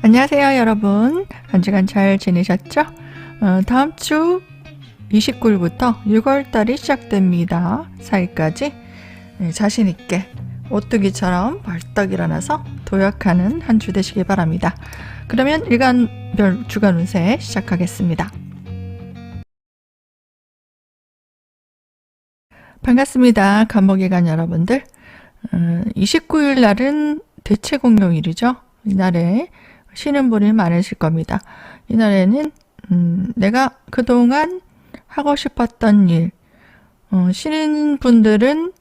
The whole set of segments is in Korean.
안녕하세요 여러분. 한 주간 잘 지내셨죠? 다음 주 29일부터 6월달이 시작됩니다. 4일까지 자신있게 오뚜기처럼 벌떡 일어나서 도약하는 한 주 되시기 바랍니다. 그러면 일간별 주간 운세 시작하겠습니다. 반갑습니다. 간목일간 여러분들. 29일 날은 대체공휴일이죠. 이날에 쉬는 분이 많으실 겁니다. 이날에는 내가 그동안 하고 싶었던 일, 쉬는 분들은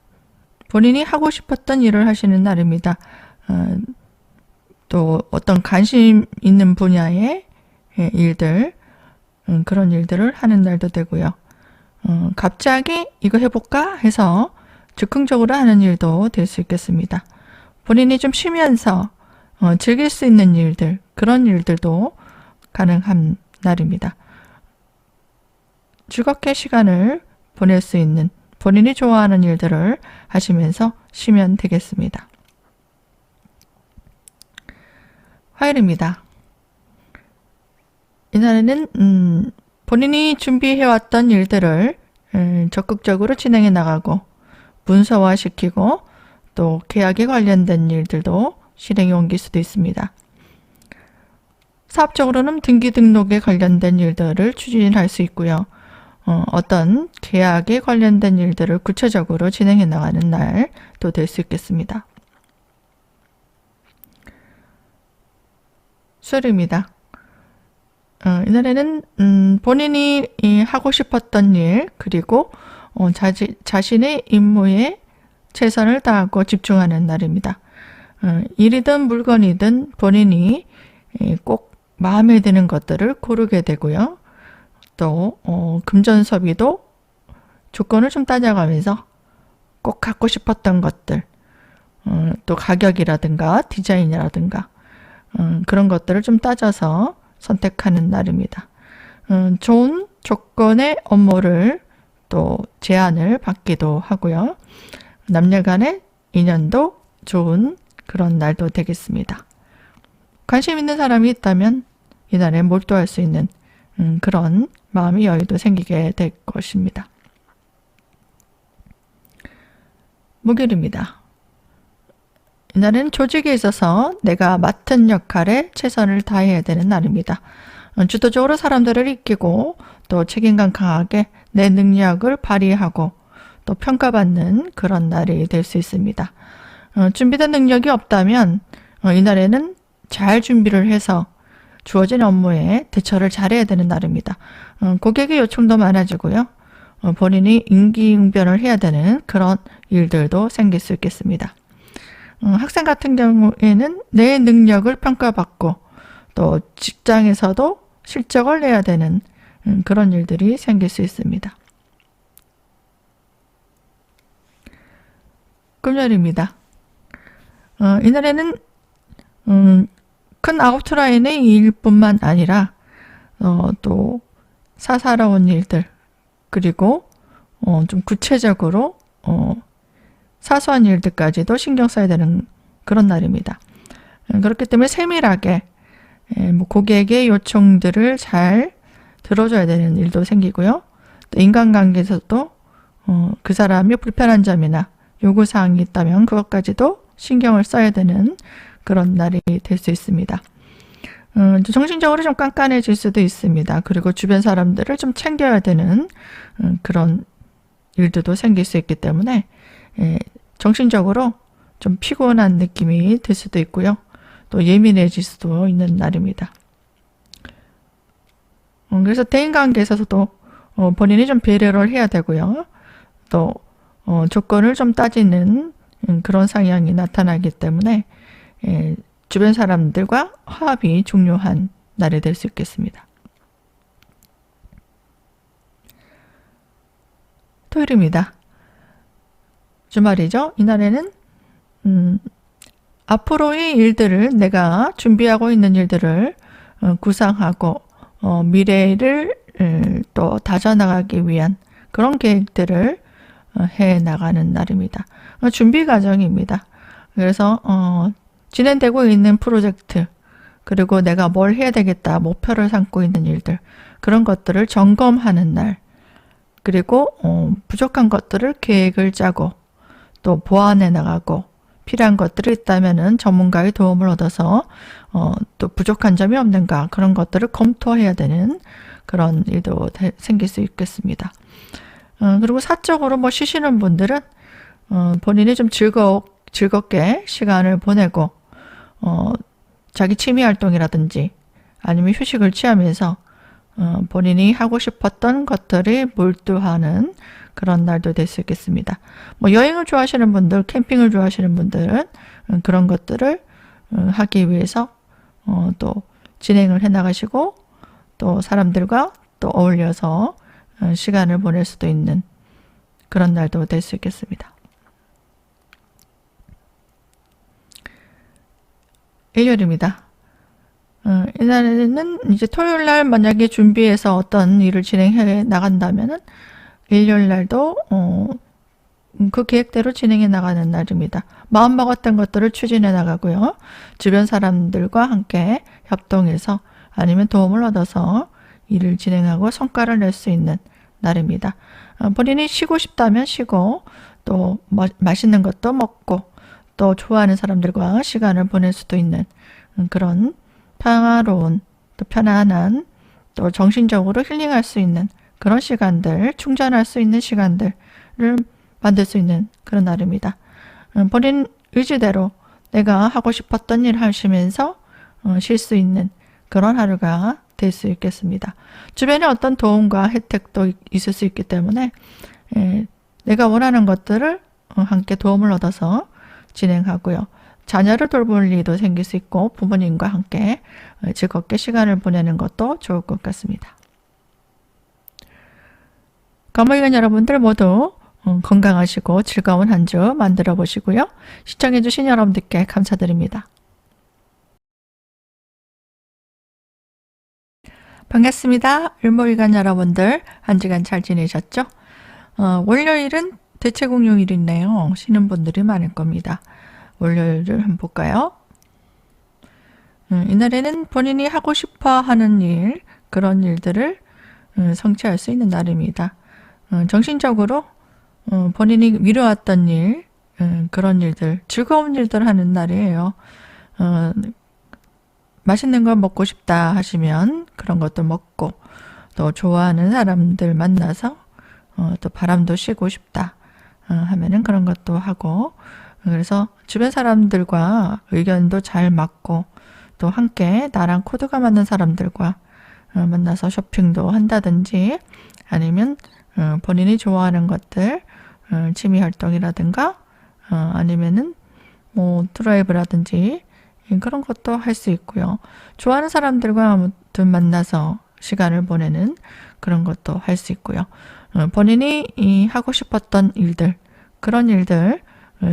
본인이 하고 싶었던 일을 하시는 날입니다. 또 어떤 관심 있는 분야의 일들, 그런 일들을 하는 날도 되고요. 갑자기 이거 해볼까 해서 즉흥적으로 하는 일도 될 수 있겠습니다. 본인이 좀 쉬면서 즐길 수 있는 일들, 그런 일들도 가능한 날입니다. 즐겁게 시간을 보낼 수 있는 본인이 좋아하는 일들을 하시면서 쉬면 되겠습니다. 화요일입니다. 이날에는 본인이 준비해왔던 일들을 적극적으로 진행해 나가고 문서화시키고 또 계약에 관련된 일들도 실행에 옮길 수도 있습니다. 사업적으로는 등기 등록에 관련된 일들을 추진할 수 있고요. 어떤 계약에 관련된 일들을 구체적으로 진행해 나가는 날도 될 수 있겠습니다. 수요일입니다. 이날에는 본인이 하고 싶었던 일 그리고 자신의 임무에 최선을 다하고 집중하는 날입니다. 일이든 물건이든 본인이 꼭 마음에 드는 것들을 고르게 되고요. 또 금전소비도 조건을 좀 따져가면서 꼭 갖고 싶었던 것들, 또 가격이라든가 디자인이라든가 그런 것들을 좀 따져서 선택하는 날입니다. 좋은 조건의 업무를 또 제안을 받기도 하고요. 남녀 간의 인연도 좋은 그런 날도 되겠습니다. 관심 있는 사람이 있다면 이날에 몰두할 수 있는 그런 마음의 여유도 생기게 될 것입니다. 목요일입니다. 이날은 조직에 있어서 내가 맡은 역할에 최선을 다해야 되는 날입니다. 주도적으로 사람들을 이끌고 또 책임감 강하게 내 능력을 발휘하고 또 평가받는 그런 날이 될 수 있습니다. 준비된 능력이 없다면 이날에는 잘 준비를 해서 주어진 업무에 대처를 잘해야 되는 날입니다. 고객의 요청도 많아지고요. 본인이 임기응변을 해야 되는 그런 일들도 생길 수 있겠습니다. 학생 같은 경우에는 내 능력을 평가받고 또 직장에서도 실적을 내야 되는 그런 일들이 생길 수 있습니다. 금요일입니다. 이날에는 큰 아웃라인의 일뿐만 아니라 또 사사로운 일들 그리고 좀 구체적으로 사소한 일들까지도 신경 써야 되는 그런 날입니다. 그렇기 때문에 세밀하게 고객의 요청들을 잘 들어줘야 되는 일도 생기고요. 또 인간관계에서도 그 사람이 불편한 점이나 요구사항이 있다면 그것까지도 신경을 써야 되는 그런 날이 될 수 있습니다. 정신적으로 좀 깐깐해질 수도 있습니다. 그리고 주변 사람들을 좀 챙겨야 되는 그런 일들도 생길 수 있기 때문에 정신적으로 좀 피곤한 느낌이 들 수도 있고요. 또 예민해질 수도 있는 날입니다. 그래서 대인관계에서도 본인이 좀 배려를 해야 되고요. 또 조건을 좀 따지는 그런 상향이 나타나기 때문에 주변 사람들과 화합이 중요한 날이 될 수 있겠습니다. 토요일입니다. 주말이죠. 이날에는 앞으로의 일들을 내가 준비하고 있는 일들을 구상하고 미래를 또 다져나가기 위한 그런 계획들을 해 나가는 날입니다. 준비 과정입니다. 그래서 진행되고 있는 프로젝트 그리고 내가 뭘 해야 되겠다, 목표를 삼고 있는 일들, 그런 것들을 점검하는 날, 그리고 부족한 것들을 계획을 짜고 또 보완해 나가고, 필요한 것들이 있다면은 전문가의 도움을 얻어서 또 부족한 점이 없는가, 그런 것들을 검토해야 되는 그런 일도 생길 수 있겠습니다. 그리고 사적으로 뭐 쉬시는 분들은 본인이 좀 즐겁게 시간을 보내고 자기 취미 활동이라든지 아니면 휴식을 취하면서 본인이 하고 싶었던 것들이 몰두하는 그런 날도 될 수 있겠습니다. 뭐 여행을 좋아하시는 분들, 캠핑을 좋아하시는 분들은 그런 것들을 하기 위해서 또 진행을 해 나가시고, 또 사람들과 또 어울려서 시간을 보낼 수도 있는 그런 날도 될 수 있겠습니다. 일요일입니다. 이날에는 이제 토요일 날 만약에 준비해서 어떤 일을 진행해 나간다면은 일요일 날도 그 계획대로 진행해 나가는 날입니다. 마음 먹었던 것들을 추진해 나가고요. 주변 사람들과 함께 협동해서 아니면 도움을 얻어서 일을 진행하고 성과를 낼 수 있는 날입니다. 본인이 쉬고 싶다면 쉬고, 또 맛있는 것도 먹고, 또 좋아하는 사람들과 시간을 보낼 수도 있는 그런 평화로운, 또 편안한, 또 정신적으로 힐링할 수 있는 그런 시간들, 충전할 수 있는 시간들을 만들 수 있는 그런 날입니다. 본인 의지대로 내가 하고 싶었던 일 하시면서 쉴 수 있는 그런 하루가 될 수 있겠습니다. 주변에 어떤 도움과 혜택도 있을 수 있기 때문에 내가 원하는 것들을 함께 도움을 얻어서 진행하고요. 자녀를 돌볼 일도 생길 수 있고, 부모님과 함께 즐겁게 시간을 보내는 것도 좋을 것 같습니다. 가모이간 여러분들 모두 건강하시고 즐거운 한 주 만들어 보시고요. 시청해주신 여러분들께 감사드립니다. 반갑습니다. 일모일간 여러분들, 한 주간 잘 지내셨죠? 월요일은 대체공휴일이네요. 쉬는 분들이 많을 겁니다. 월요일을 한번 볼까요? 이날에는 본인이 하고 싶어 하는 일, 그런 일들을 성취할 수 있는 날입니다. 정신적으로 본인이 미뤄왔던 일, 그런 일들, 즐거운 일들 하는 날이에요. 맛있는 걸 먹고 싶다 하시면 그런 것도 먹고, 또 좋아하는 사람들 만나서 또 바람도 쉬고 싶다 하면은 그런 것도 하고, 그래서 주변 사람들과 의견도 잘 맞고, 또 함께 나랑 코드가 맞는 사람들과 만나서 쇼핑도 한다든지, 아니면 본인이 좋아하는 것들, 취미 활동이라든가 아니면은 뭐 드라이브라든지 그런 것도 할 수 있고요. 좋아하는 사람들과 아무튼 만나서 시간을 보내는 그런 것도 할 수 있고요. 본인이 하고 싶었던 일들, 그런 일들,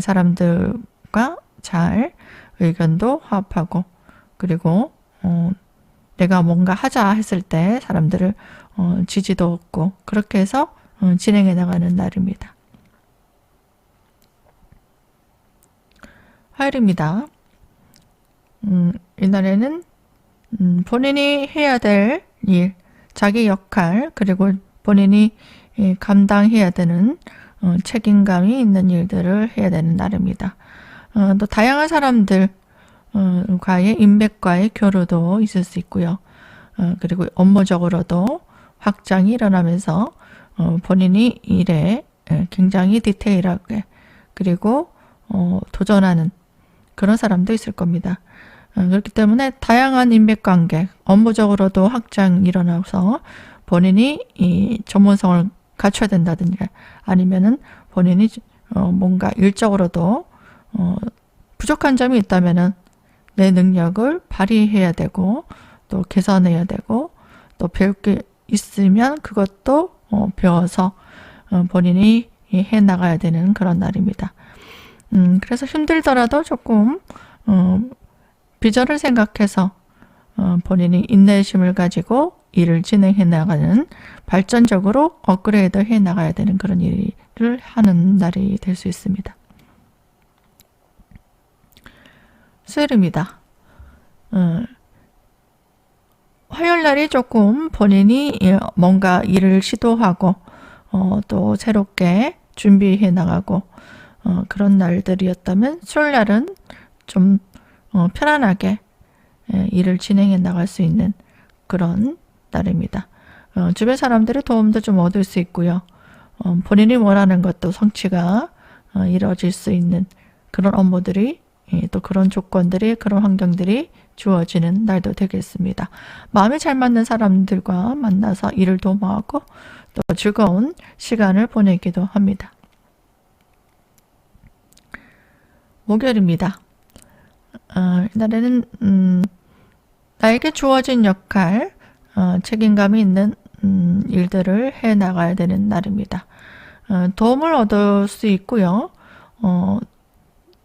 사람들과 잘 의견도 화합하고, 그리고 내가 뭔가 하자 했을 때 사람들을 지지도 얻고, 그렇게 해서 진행해 나가는 날입니다. 화요일입니다. 이날에는 본인이 해야 될 일, 자기 역할, 그리고 본인이 감당해야 되는 책임감이 있는 일들을 해야 되는 날입니다. 또 다양한 사람들 과의 인맥과의 교류도 있을 수 있고요. 그리고 업무적으로도 확장이 일어나면서 본인이 일에 굉장히 디테일하게, 그리고 도전하는 그런 사람도 있을 겁니다. 그렇기 때문에 다양한 인맥관계, 업무적으로도 확장이 일어나서 본인이 이 전문성을 갖춰야 된다든지, 아니면은 본인이 뭔가 일적으로도 부족한 점이 있다면은 내 능력을 발휘해야 되고, 또 개선해야 되고, 또 배울 게 있으면 그것도 배워서 본인이 해 나가야 되는 그런 날입니다. 그래서 힘들더라도 조금 비전을 생각해서 본인이 인내심을 가지고 일을 진행해 나가는, 발전적으로 업그레이드 해 나가야 되는 그런 일을 하는 날이 될 수 있습니다. 수요일입니다. 토요일날이 조금 본인이 뭔가 일을 시도하고 또 새롭게 준비해 나가고 그런 날들이었다면 수요일날은 좀 편안하게 일을 진행해 나갈 수 있는 그런 날입니다. 주변 사람들의 도움도 좀 얻을 수 있고요. 본인이 원하는 것도 성취가 이루어질 수 있는 그런 업무들이 또 그런 조건들이 그런 환경들이 주어지는 날도 되겠습니다. 마음이 잘 맞는 사람들과 만나서 일을 도모하고 또 즐거운 시간을 보내기도 합니다. 목요일입니다. 이날에는 나에게 주어진 역할, 책임감이 있는 일들을 해 나가야 되는 날입니다. 도움을 얻을 수 있고요.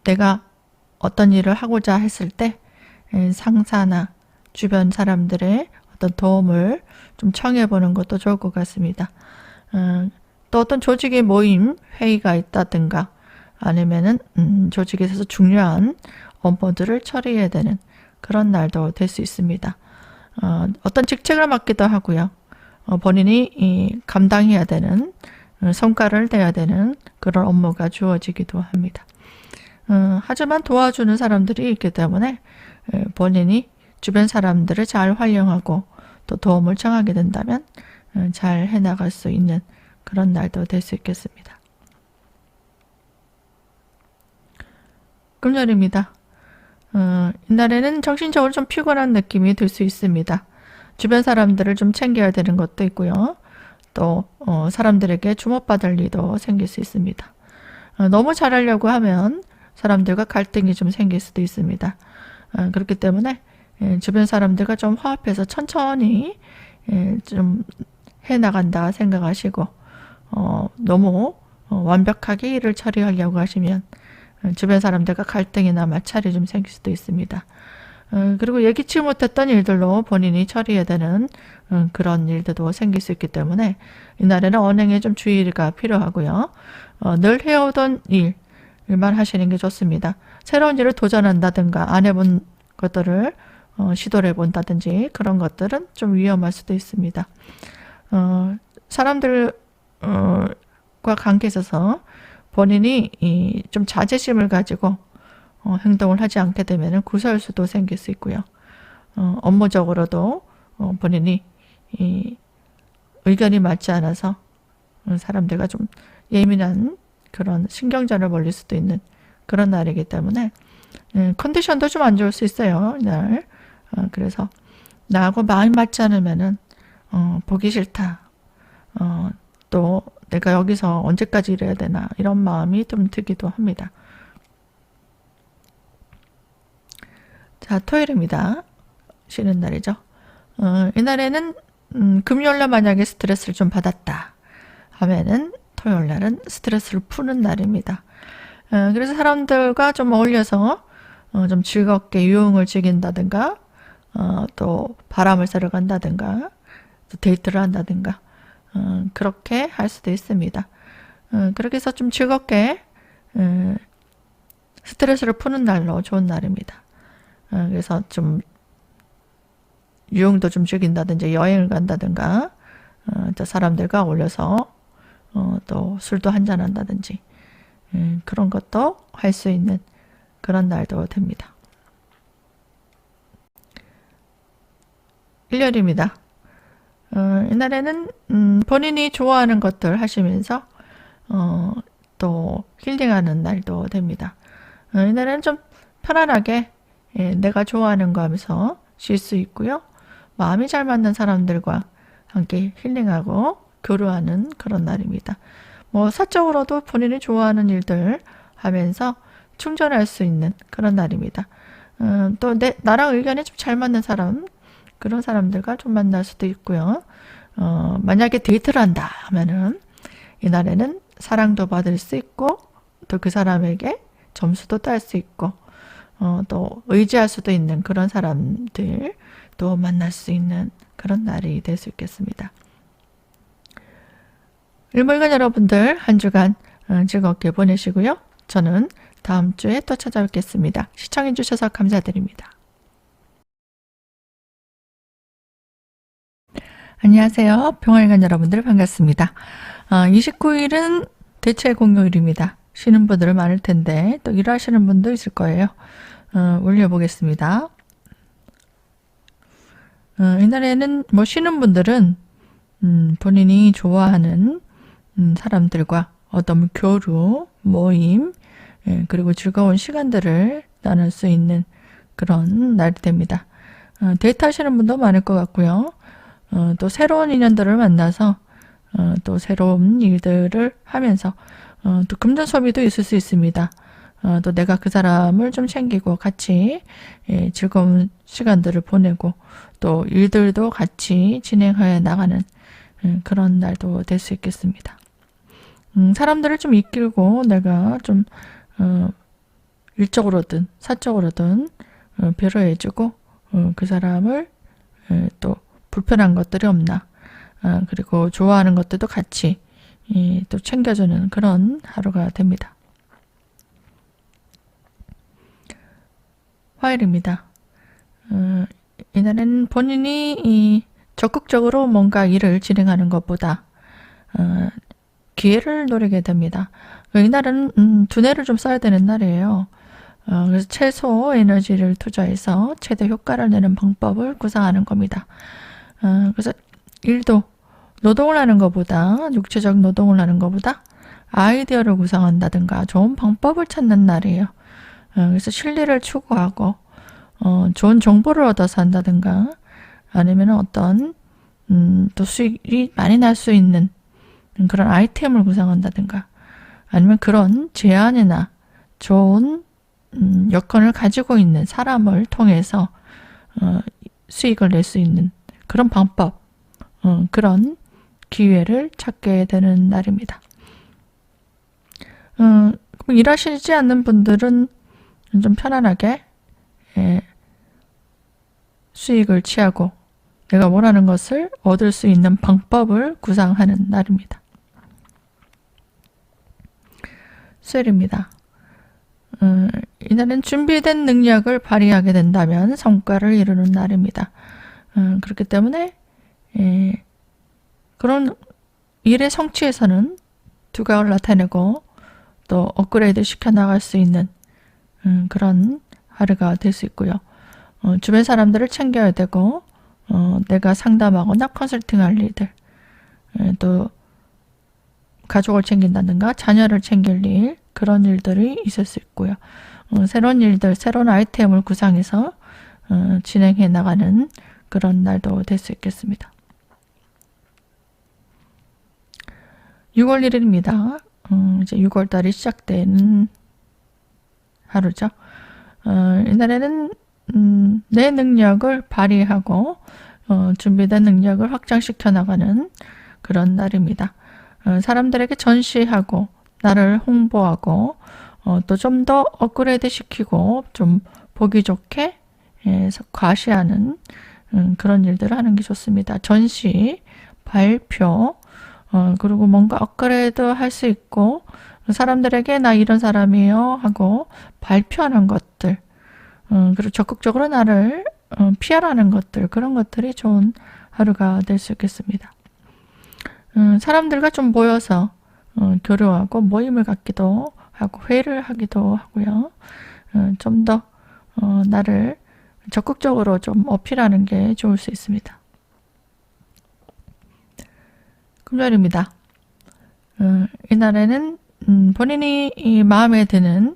내가 어떤 일을 하고자 했을 때 상사나 주변 사람들의 어떤 도움을 좀 청해보는 것도 좋을 것 같습니다. 또 어떤 조직의 모임, 회의가 있다든가 아니면은 조직에서 중요한 업무들을 처리해야 되는 그런 날도 될 수 있습니다. 어떤 직책을 맡기도 하고요. 본인이 감당해야 되는 성과를 내야 되는 그런 업무가 주어지기도 합니다. 하지만 도와주는 사람들이 있기 때문에 본인이 주변 사람들을 잘 활용하고 또 도움을 청하게 된다면 잘 해나갈 수 있는 그런 날도 될 수 있겠습니다. 금요일입니다. 이날에는 정신적으로 좀 피곤한 느낌이 들 수 있습니다. 주변 사람들을 좀 챙겨야 되는 것도 있고요. 또 사람들에게 주목받을 일도 생길 수 있습니다. 너무 잘하려고 하면 사람들과 갈등이 좀 생길 수도 있습니다. 그렇기 때문에 주변 사람들과 좀 화합해서 천천히 좀 해나간다 생각하시고 너무 완벽하게 일을 처리하려고 하시면 주변 사람들과 갈등이나 마찰이 좀 생길 수도 있습니다. 그리고 예기치 못했던 일들로 본인이 처리해야 되는 그런 일들도 생길 수 있기 때문에 이날에는 언행에 좀 주의가 필요하고요. 늘 해오던 일만 하시는 게 좋습니다. 새로운 일을 도전한다든가 안 해본 것들을 시도를 해본다든지 그런 것들은 좀 위험할 수도 있습니다. 사람들과 관계에 있어서 본인이 좀 자제심을 가지고 행동을 하지 않게 되면 구설수도 생길 수 있고요. 업무적으로도 본인이 의견이 맞지 않아서 사람들과 좀 예민한 그런 신경전을 벌일 수도 있는 그런 날이기 때문에 컨디션도 좀 안 좋을 수 있어요. 이날. 그래서 나하고 마음이 맞지 않으면은 보기 싫다. 또 내가 여기서 언제까지 일해야 되나 이런 마음이 좀 들기도 합니다. 자, 토요일입니다. 쉬는 날이죠. 이날에는 금요일날 만약에 스트레스를 좀 받았다 하면은 토요일날은 스트레스를 푸는 날입니다. 그래서 사람들과 좀 어울려서 좀 즐겁게 유흥을 즐긴다든가 또 바람을 쐬러 간다든가 또 데이트를 한다든가 그렇게 할 수도 있습니다. 그렇게 해서 좀 즐겁게 스트레스를 푸는 날로 좋은 날입니다. 그래서 좀 유흥도 좀 즐긴다든지 여행을 간다든가 또 사람들과 어울려서 또 술도 한잔 한다든지 그런 것도 할 수 있는 그런 날도 됩니다. 일요일입니다. 이날에는 본인이 좋아하는 것들 하시면서 또 힐링하는 날도 됩니다. 이날에는 좀 편안하게 내가 좋아하는 거 하면서 쉴 수 있고요. 마음이 잘 맞는 사람들과 함께 힐링하고 교류하는 그런 날입니다. 뭐 사적으로도 본인이 좋아하는 일들 하면서 충전할 수 있는 그런 날입니다. 또 나랑 의견이 좀 잘 맞는 사람 그런 사람들과 좀 만날 수도 있고요. 만약에 데이트를 한다 하면은 이날에는 사랑도 받을 수 있고 또 그 사람에게 점수도 딸 수 있고 또 의지할 수도 있는 그런 사람들도 만날 수 있는 그런 날이 될 수 있겠습니다. 일몰간 여러분들 한 주간 즐겁게 보내시고요. 저는 다음 주에 또 찾아뵙겠습니다. 시청해 주셔서 감사드립니다. 안녕하세요. 평화일간 여러분들 반갑습니다. 29일은 대체 공휴일입니다. 쉬는 분들 많을 텐데 또 일하시는 분도 있을 거예요. 올려보겠습니다. 이날에는 뭐 쉬는 분들은 본인이 좋아하는 사람들과 어떤 교류, 모임, 그리고 즐거운 시간들을 나눌 수 있는 그런 날이 됩니다. 데이트 하시는 분도 많을 것 같고요. 또 새로운 인연들을 만나서 또 새로운 일들을 하면서 또 금전 소비도 있을 수 있습니다. 또 내가 그 사람을 좀 챙기고 같이 즐거운 시간들을 보내고 또 일들도 같이 진행해 나가는 그런 날도 될 수 있겠습니다. 사람들을 좀 이끌고 내가 좀 일적으로든 사적으로든 배려해주고 그 사람을 또 불편한 것들이 없나, 그리고 좋아하는 것들도 같이 또 챙겨주는 그런 하루가 됩니다. 화요일입니다. 이날은 본인이 적극적으로 뭔가 일을 진행하는 것보다 기회를 노리게 됩니다. 이날은 두뇌를 좀 써야 되는 날이에요. 그래서 최소 에너지를 투자해서 최대 효과를 내는 방법을 구상하는 겁니다. 그래서 일도 노동을 하는 것보다, 육체적 노동을 하는 것보다 아이디어를 구상한다든가 좋은 방법을 찾는 날이에요. 그래서 실리를 추구하고 좋은 정보를 얻어서 한다든가 아니면 어떤 또 수익이 많이 날 수 있는 그런 아이템을 구상한다든가 아니면 그런 제안이나 좋은 여건을 가지고 있는 사람을 통해서 수익을 낼 수 있는 그런 방법, 그런 기회를 찾게 되는 날입니다. 일하시지 않는 분들은 좀 편안하게 수익을 취하고 내가 원하는 것을 얻을 수 있는 방법을 구상하는 날입니다. 수요일입니다. 이날은 준비된 능력을 발휘하게 된다면 성과를 이루는 날입니다. 그렇기 때문에 그런 일의 성취에서는 두각을 나타내고 또 업그레이드 시켜 나갈 수 있는 그런 하루가 될 수 있고요. 주변 사람들을 챙겨야 되고 내가 상담하거나 컨설팅할 일들, 또 가족을 챙긴다든가 자녀를 챙길 일, 그런 일들이 있을 수 있고요. 새로운 일들, 새로운 아이템을 구상해서 진행해 나가는 그런 날도 될 수 있겠습니다. 6월 1일입니다. 이제 6월 달이 시작되는 하루죠. 이날에는 내 능력을 발휘하고 준비된 능력을 확장시켜 나가는 그런 날입니다. 사람들에게 전시하고 나를 홍보하고 또 좀 더 업그레이드 시키고 좀 보기 좋게 과시하는 그런 일들을 하는 게 좋습니다. 전시, 발표, 그리고 뭔가 업그레이드 할 수 있고 사람들에게 나 이런 사람이에요 하고 발표하는 것들, 그리고 적극적으로 나를 PR하는 것들, 그런 것들이 좋은 하루가 될 수 있겠습니다. 사람들과 좀 모여서 교류하고 모임을 갖기도 하고 회의를 하기도 하고요. 좀 더 나를 적극적으로 좀 어필하는 게 좋을 수 있습니다. 금요일입니다. 이날에는 본인이 마음에 드는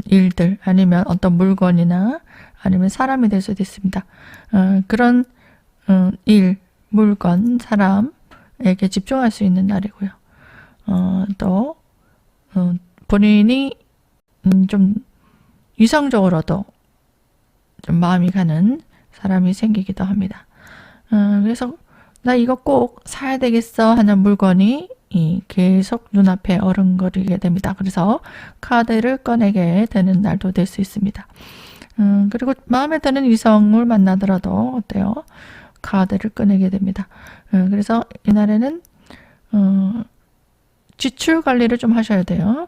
일들 아니면 어떤 물건이나 아니면 사람이 될 수도 있습니다. 그런 일, 물건, 사람에게 집중할 수 있는 날이고요. 또 본인이 좀 이성적으로도 좀 마음이 가는 사람이 생기기도 합니다. 그래서 나 이거 꼭 사야 되겠어 하는 물건이 계속 눈앞에 어른거리게 됩니다. 그래서 카드를 꺼내게 되는 날도 될 수 있습니다. 그리고 마음에 드는 이성을 만나더라도 어때요? 카드를 꺼내게 됩니다. 그래서 이날에는 지출 관리를 좀 하셔야 돼요.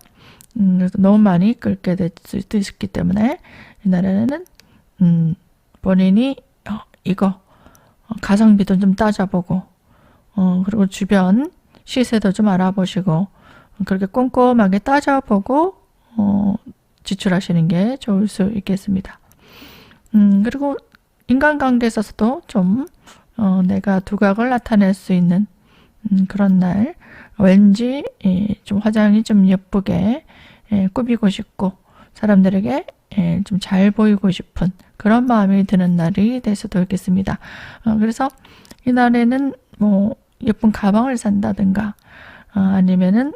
그래서 너무 많이 끌게 될 수도 있기 때문에 이날에는 본인이 이거 가성비도 좀 따져보고, 그리고 주변 시세도 좀 알아보시고, 그렇게 꼼꼼하게 따져보고, 지출하시는 게 좋을 수 있겠습니다. 그리고 인간관계에 있어서도 좀, 내가 두각을 나타낼 수 있는 그런 날, 왠지 좀 화장이 좀 예쁘게 꾸미고 싶고, 사람들에게 좀 잘 보이고 싶은 그런 마음이 드는 날이 될 수도 있겠습니다. 그래서 이 날에는 뭐 예쁜 가방을 산다든가, 아니면은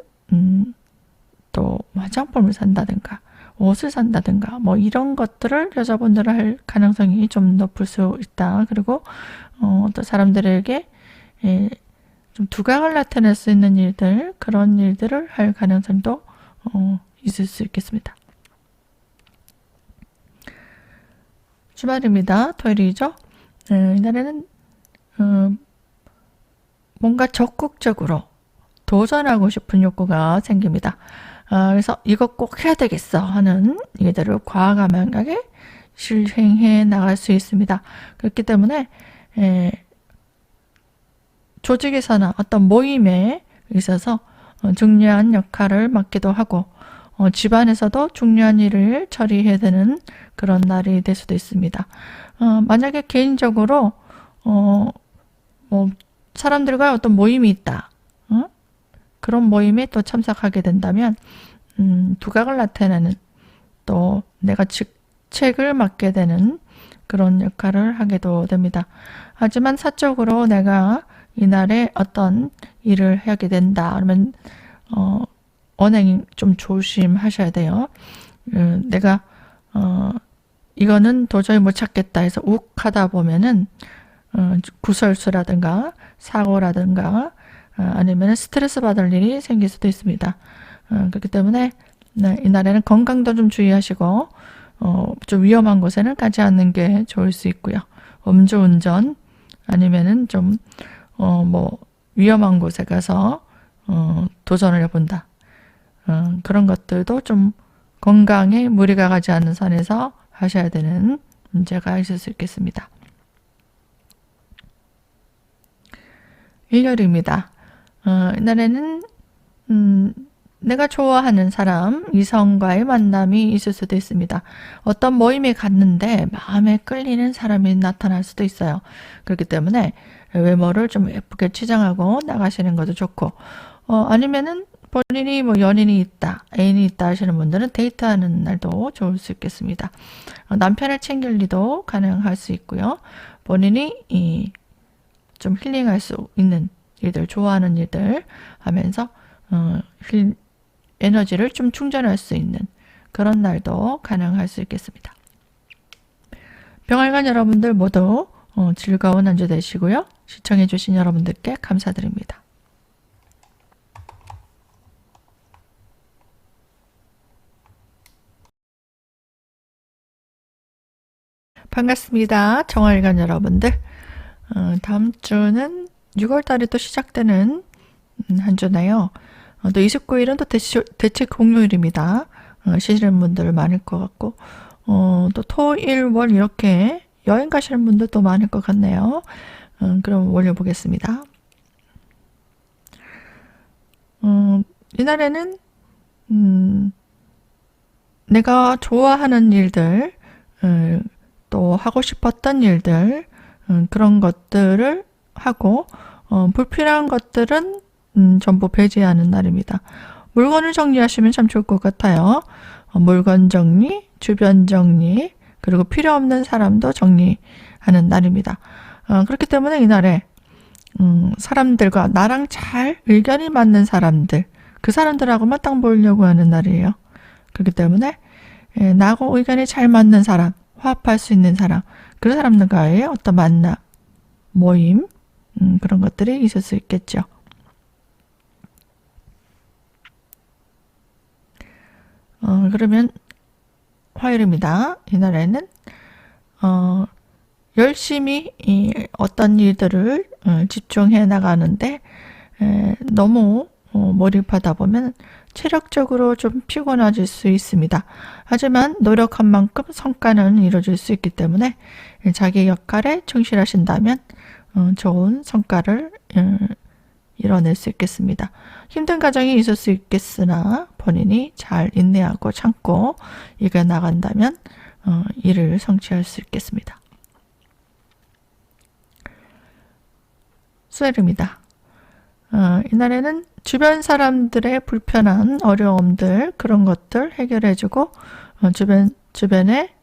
또 화장품을 산다든가, 옷을 산다든가, 뭐 이런 것들을 여자분들은 할 가능성이 좀 높을 수 있다. 그리고 또 사람들에게 좀 두각을 나타낼 수 있는 일들, 그런 일들을 할 가능성도 있을 수 있겠습니다. 주말입니다. 토요일이죠. 이날에는 뭔가 적극적으로 도전하고 싶은 욕구가 생깁니다. 그래서 이거 꼭 해야 되겠어 하는 일들을 과감하게 실행해 나갈 수 있습니다. 그렇기 때문에 조직에서나 어떤 모임에 있어서 중요한 역할을 맡기도 하고, 집안에서도 중요한 일을 처리해야 되는 그런 날이 될 수도 있습니다. 만약에 개인적으로 뭐 사람들과 어떤 모임이 있다, 그런 모임에 또 참석하게 된다면 두각을 나타내는, 또 내가 직책을 맡게 되는 그런 역할을 하게도 됩니다. 하지만 사적으로 내가 이날에 어떤 일을 하게 된다 그러면 언행 좀 조심하셔야 돼요. 내가 이거는 도저히 못 찾겠다 해서 욱 하다 보면은 구설수라든가 사고라든가 아니면 스트레스 받을 일이 생길 수도 있습니다. 그렇기 때문에 이날에는 건강도 좀 주의하시고 좀 위험한 곳에는 가지 않는 게 좋을 수 있고요. 음주운전 아니면은 좀 뭐 위험한 곳에 가서 도전을 해본다. 그런 것들도 좀 건강에 무리가 가지 않는 선에서 하셔야 되는 문제가 있을 수 있겠습니다. 일요일입니다. 이날에는 내가 좋아하는 사람, 이성과의 만남이 있을 수도 있습니다. 어떤 모임에 갔는데 마음에 끌리는 사람이 나타날 수도 있어요. 그렇기 때문에 외모를 좀 예쁘게 치장하고 나가시는 것도 좋고, 아니면은 본인이 뭐 연인이 있다, 애인이 있다 하시는 분들은 데이트하는 날도 좋을 수 있겠습니다. 남편을 챙길 리도 가능할 수 있고요. 본인이 좀 힐링할 수 있는 일들, 좋아하는 일들 하면서 에너지를 좀 충전할 수 있는 그런 날도 가능할 수 있겠습니다. 병활관 여러분들 모두 즐거운 한 주 되시고요. 시청해주신 여러분들께 감사드립니다. 반갑습니다. 정활관 여러분들. 다음 주는 6월달에 또 시작되는 한 주네요. 또 29일은 또 대체 공휴일입니다. 쉬시는 분들 많을 것 같고, 또 토, 일, 월 이렇게 여행 가시는 분들도 많을 것 같네요. 그럼 올려보겠습니다. 이날에는 내가 좋아하는 일들, 또 하고 싶었던 일들, 그런 것들을 하고 불필요한 것들은 전부 배제하는 날입니다. 물건을 정리하시면 참 좋을 것 같아요. 물건 정리, 주변 정리, 그리고 필요 없는 사람도 정리하는 날입니다. 그렇기 때문에 이날에 사람들과 나랑 잘 의견이 맞는 사람들, 그 사람들하고만 딱 모으려고 하는 날이에요. 그렇기 때문에 나하고 의견이 잘 맞는 사람, 화합할 수 있는 사람, 그 사람들과의 어떤 만남, 모임, 그런 것들이 있을 수 있겠죠. 그러면 화요일입니다. 이날에는 열심히 어떤 일들을 집중해 나가는데 너무 몰입하다 보면 체력적으로 좀 피곤해질 수 있습니다. 하지만 노력한 만큼 성과는 이루어질 수 있기 때문에 자기 역할에 충실하신다면 좋은 성과를 이뤄낼 수 있겠습니다. 힘든 과정이 있을 수 있겠으나 본인이 잘 인내하고 참고 이겨나간다면 이를 성취할 수 있겠습니다. 수혜입니다. 이날에는 주변 사람들의 불편한 어려움들 그런 것들 해결해주고 주변에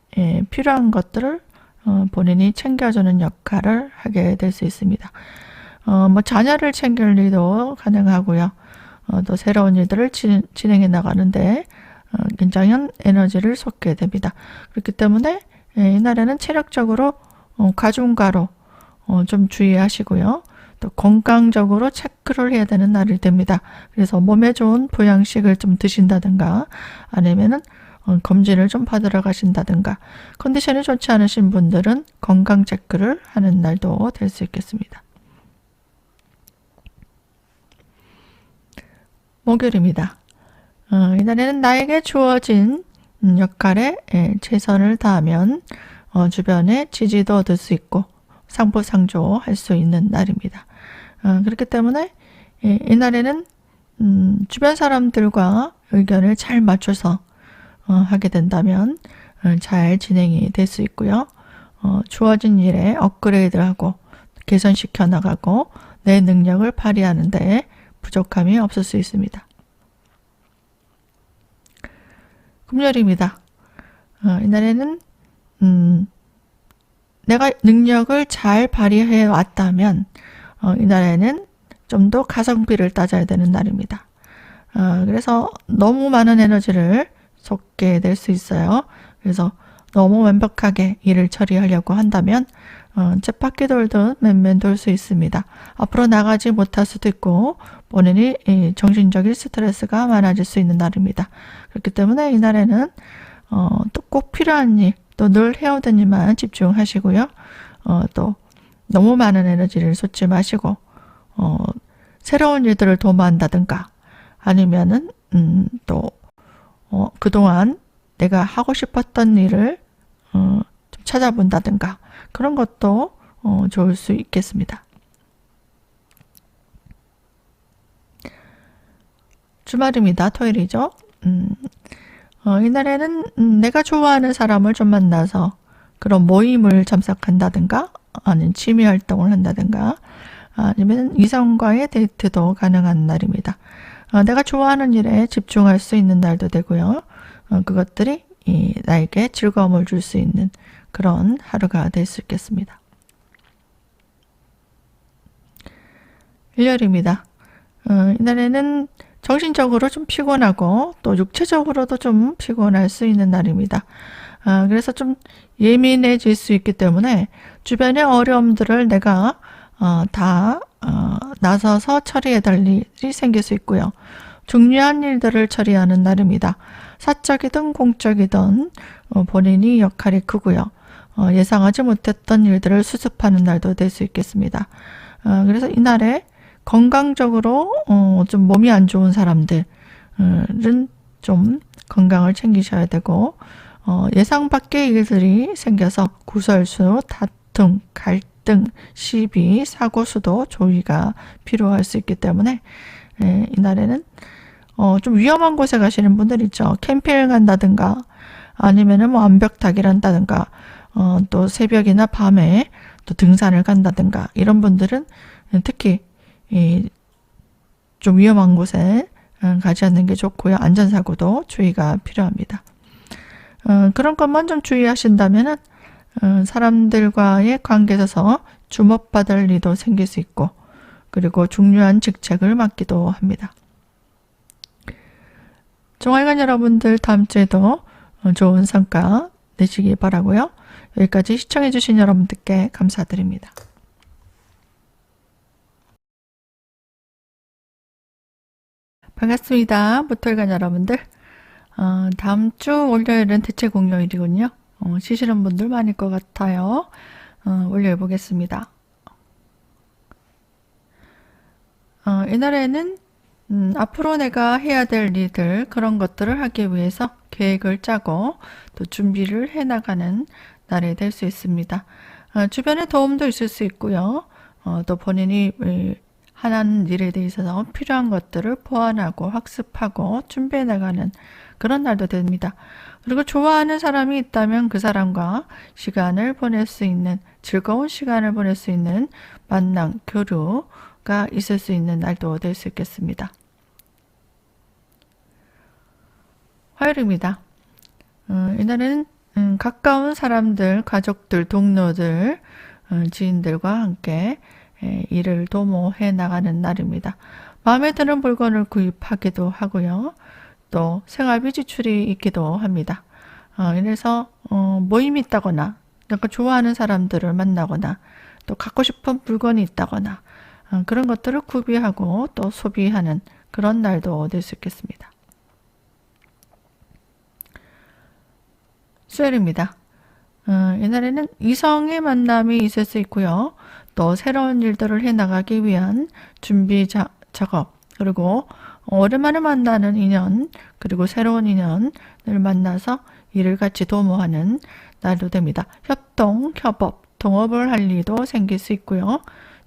필요한 것들을 본인이 챙겨주는 역할을 하게 될 수 있습니다. 자녀를 챙길 일도 가능하고요. 또 새로운 일들을 진행해 나가는데 굉장한 에너지를 쏟게 됩니다. 그렇기 때문에 이날에는 체력적으로 과중과로 좀 주의하시고요. 또 건강적으로 체크를 해야 되는 날이 됩니다. 그래서 몸에 좋은 보양식을 좀 드신다든가 아니면은 검진을 좀 받으러 가신다든가 컨디션이 좋지 않으신 분들은 건강 체크를 하는 날도 될 수 있겠습니다. 목요일입니다. 이날에는 나에게 주어진 역할에 최선을 다하면 주변에 지지도 얻을 수 있고 상부상조할 수 있는 날입니다. 그렇기 때문에 이날에는 주변 사람들과 의견을 잘 맞춰서 하게 된다면 잘 진행이 될 수 있고요. 주어진 일에 업그레이드하고 개선시켜 나가고 내 능력을 발휘하는 데 부족함이 없을 수 있습니다. 금요일입니다. 이날에는 내가 능력을 잘 발휘해 왔다면 이날에는 좀 더 가성비를 따져야 되는 날입니다. 그래서 너무 많은 에너지를 쏟게 될 수 있어요. 그래서 너무 완벽하게 일을 처리하려고 한다면 쳇바퀴 돌듯 맨맨 돌 수 있습니다. 앞으로 나가지 못할 수도 있고 본인이 정신적인 스트레스가 많아질 수 있는 날입니다. 그렇기 때문에 이날에는 또 꼭 필요한 일, 또 늘 해오던 일만 집중하시고요. 또 너무 많은 에너지를 쏟지 마시고 새로운 일들을 도모한다든가 아니면은 또 그동안 내가 하고 싶었던 일을 좀 찾아본다든가 그런 것도 좋을 수 있겠습니다. 주말입니다. 토요일이죠. 이날에는 내가 좋아하는 사람을 좀 만나서 그런 모임을 참석한다든가 아니면 취미 활동을 한다든가 아니면 이성과의 데이트도 가능한 날입니다. 내가 좋아하는 일에 집중할 수 있는 날도 되고요. 그것들이 나에게 즐거움을 줄 수 있는 그런 하루가 될 수 있겠습니다. 일요일입니다. 이날에는 정신적으로 좀 피곤하고 또 육체적으로도 좀 피곤할 수 있는 날입니다. 그래서 좀 예민해질 수 있기 때문에 주변의 어려움들을 내가 다 나서서 처리해야 될 일이 생길 수 있고요. 중요한 일들을 처리하는 날입니다. 사적이든 공적이든 본인이 역할이 크고요. 예상하지 못했던 일들을 수습하는 날도 될 수 있겠습니다. 그래서 이날에 건강적으로 좀 몸이 안 좋은 사람들은 좀 건강을 챙기셔야 되고 예상 밖의 일들이 생겨서 구설수, 다툼, 갈등, 시비, 사고수도 조의가 필요할 수 있기 때문에 이날에는 좀 위험한 곳에 가시는 분들 있죠. 캠핑을 간다든가 아니면은 뭐 암벽타기를 한다든가 또 새벽이나 밤에 또 등산을 간다든가 이런 분들은 특히 좀 위험한 곳에 가지 않는 게 좋고요. 안전사고도 주의가 필요합니다. 그런 것만 좀 주의하신다면은 사람들과의 관계에서 주목받을 일도 생길 수 있고 그리고 중요한 직책을 맡기도 합니다. 종알관 여러분들 다음 주에도 좋은 성과 내시기 바라고요. 여기까지 시청해주신 여러분들께 감사드립니다. 반갑습니다. 무털관 여러분들. 다음 주 월요일은 대체 공휴일이군요. 쉬시는 분들 많을 것 같아요. 월요일 보겠습니다. 이날에는 앞으로 내가 해야 될 일들 그런 것들을 하기 위해서 계획을 짜고 또 준비를 해나가는 날이 될 수 있습니다. 주변에 도움도 있을 수 있고요. 또 본인이 하는 일에 대해서 필요한 것들을 보완하고 학습하고 준비해 나가는 그런 날도 됩니다. 그리고 좋아하는 사람이 있다면 그 사람과 시간을 보낼 수 있는, 즐거운 시간을 보낼 수 있는 만남, 교류가 있을 수 있는 날도 될 수 있겠습니다. 화요일입니다. 이날은 가까운 사람들, 가족들, 동료들, 지인들과 함께 일을 도모해 나가는 날입니다. 마음에 드는 물건을 구입하기도 하고요. 또 생활비 지출이 있기도 합니다. 이래서 모임이 있다거나 내가 좋아하는 사람들을 만나거나 또 갖고 싶은 물건이 있다거나 그런 것들을 구비하고 또 소비하는 그런 날도 될 수 있겠습니다. 수요일입니다. 이날에는 이성의 만남이 있을 수 있고요. 또 새로운 일들을 해나가기 위한 준비 작업, 그리고 오랜만에 만나는 인연, 그리고 새로운 인연을 만나서 일을 같이 도모하는 날도 됩니다. 협동, 협업, 동업을 할 일도 생길 수 있고요.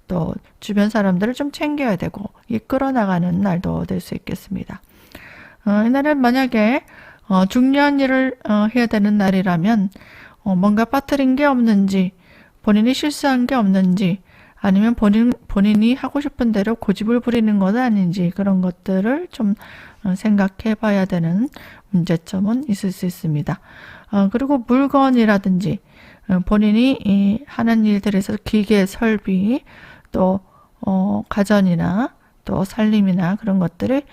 또 주변 사람들을 좀 챙겨야 되고 이끌어 나가는 날도 될 수 있겠습니다. 이날은 만약에 중요한 일을 해야 되는 날이라면 뭔가 빠뜨린 게 없는지, 본인이 실수한 게 없는지, 아니면 본인이 하고 싶은 대로 고집을 부리는 건 아닌지 그런 것들을 좀 생각해 봐야 되는 문제점은 있을 수 있습니다. 그리고 물건이라든지 본인이 하는 일들에서 기계, 설비, 또 가전이나 또 살림이나 그런 것들이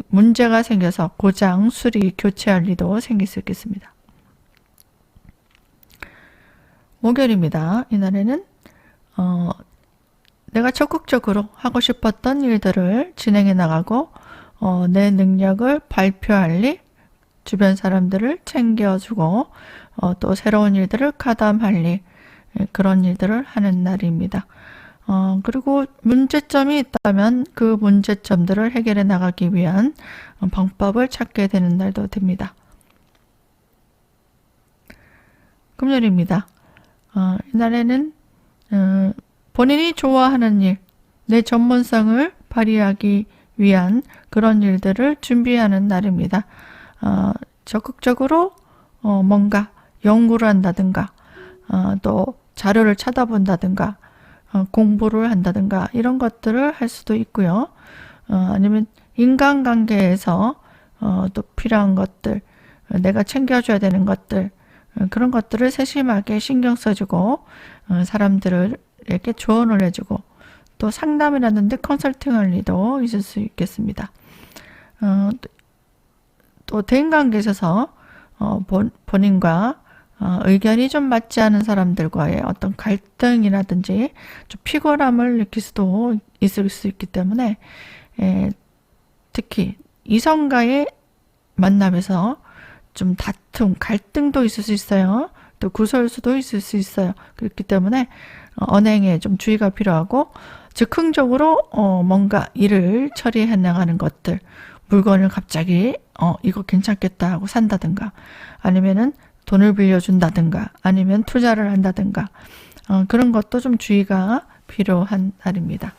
문제가 생겨서 고장, 수리, 교체할 일도 생길 수 있겠습니다. 목요일입니다. 이날에는 내가 적극적으로 하고 싶었던 일들을 진행해 나가고 내 능력을 발표할 일, 주변 사람들을 챙겨주고 또 새로운 일들을 가담할 일, 그런 일들을 하는 날입니다. 그리고 문제점이 있다면 그 문제점들을 해결해 나가기 위한 방법을 찾게 되는 날도 됩니다. 금요일입니다. 이날에는 본인이 좋아하는 일, 내 전문성을 발휘하기 위한 그런 일들을 준비하는 날입니다. 적극적으로 뭔가 연구를 한다든가 또 자료를 찾아본다든가 공부를 한다든가 이런 것들을 할 수도 있고요. 아니면 인간관계에서 또 필요한 것들, 내가 챙겨줘야 되는 것들, 그런 것들을 세심하게 신경 써주고 사람들에게 조언을 해주고 또 상담이라든지 컨설팅할 일도 있을 수 있겠습니다. 또 대인관계에 있어서 본인과 의견이 좀 맞지 않은 사람들과의 어떤 갈등이라든지 좀 피곤함을 느낄 수도 있을 수 있기 때문에 특히 이성과의 만남에서 좀 다툼, 갈등도 있을 수 있어요. 또 구설수도 있을 수 있어요. 그렇기 때문에 언행에 좀 주의가 필요하고 즉흥적으로 뭔가 일을 처리해 나가는 것들, 물건을 갑자기 이거 괜찮겠다 하고 산다든가 아니면은 돈을 빌려준다든가 아니면 투자를 한다든가 그런 것도 좀 주의가 필요한 날입니다.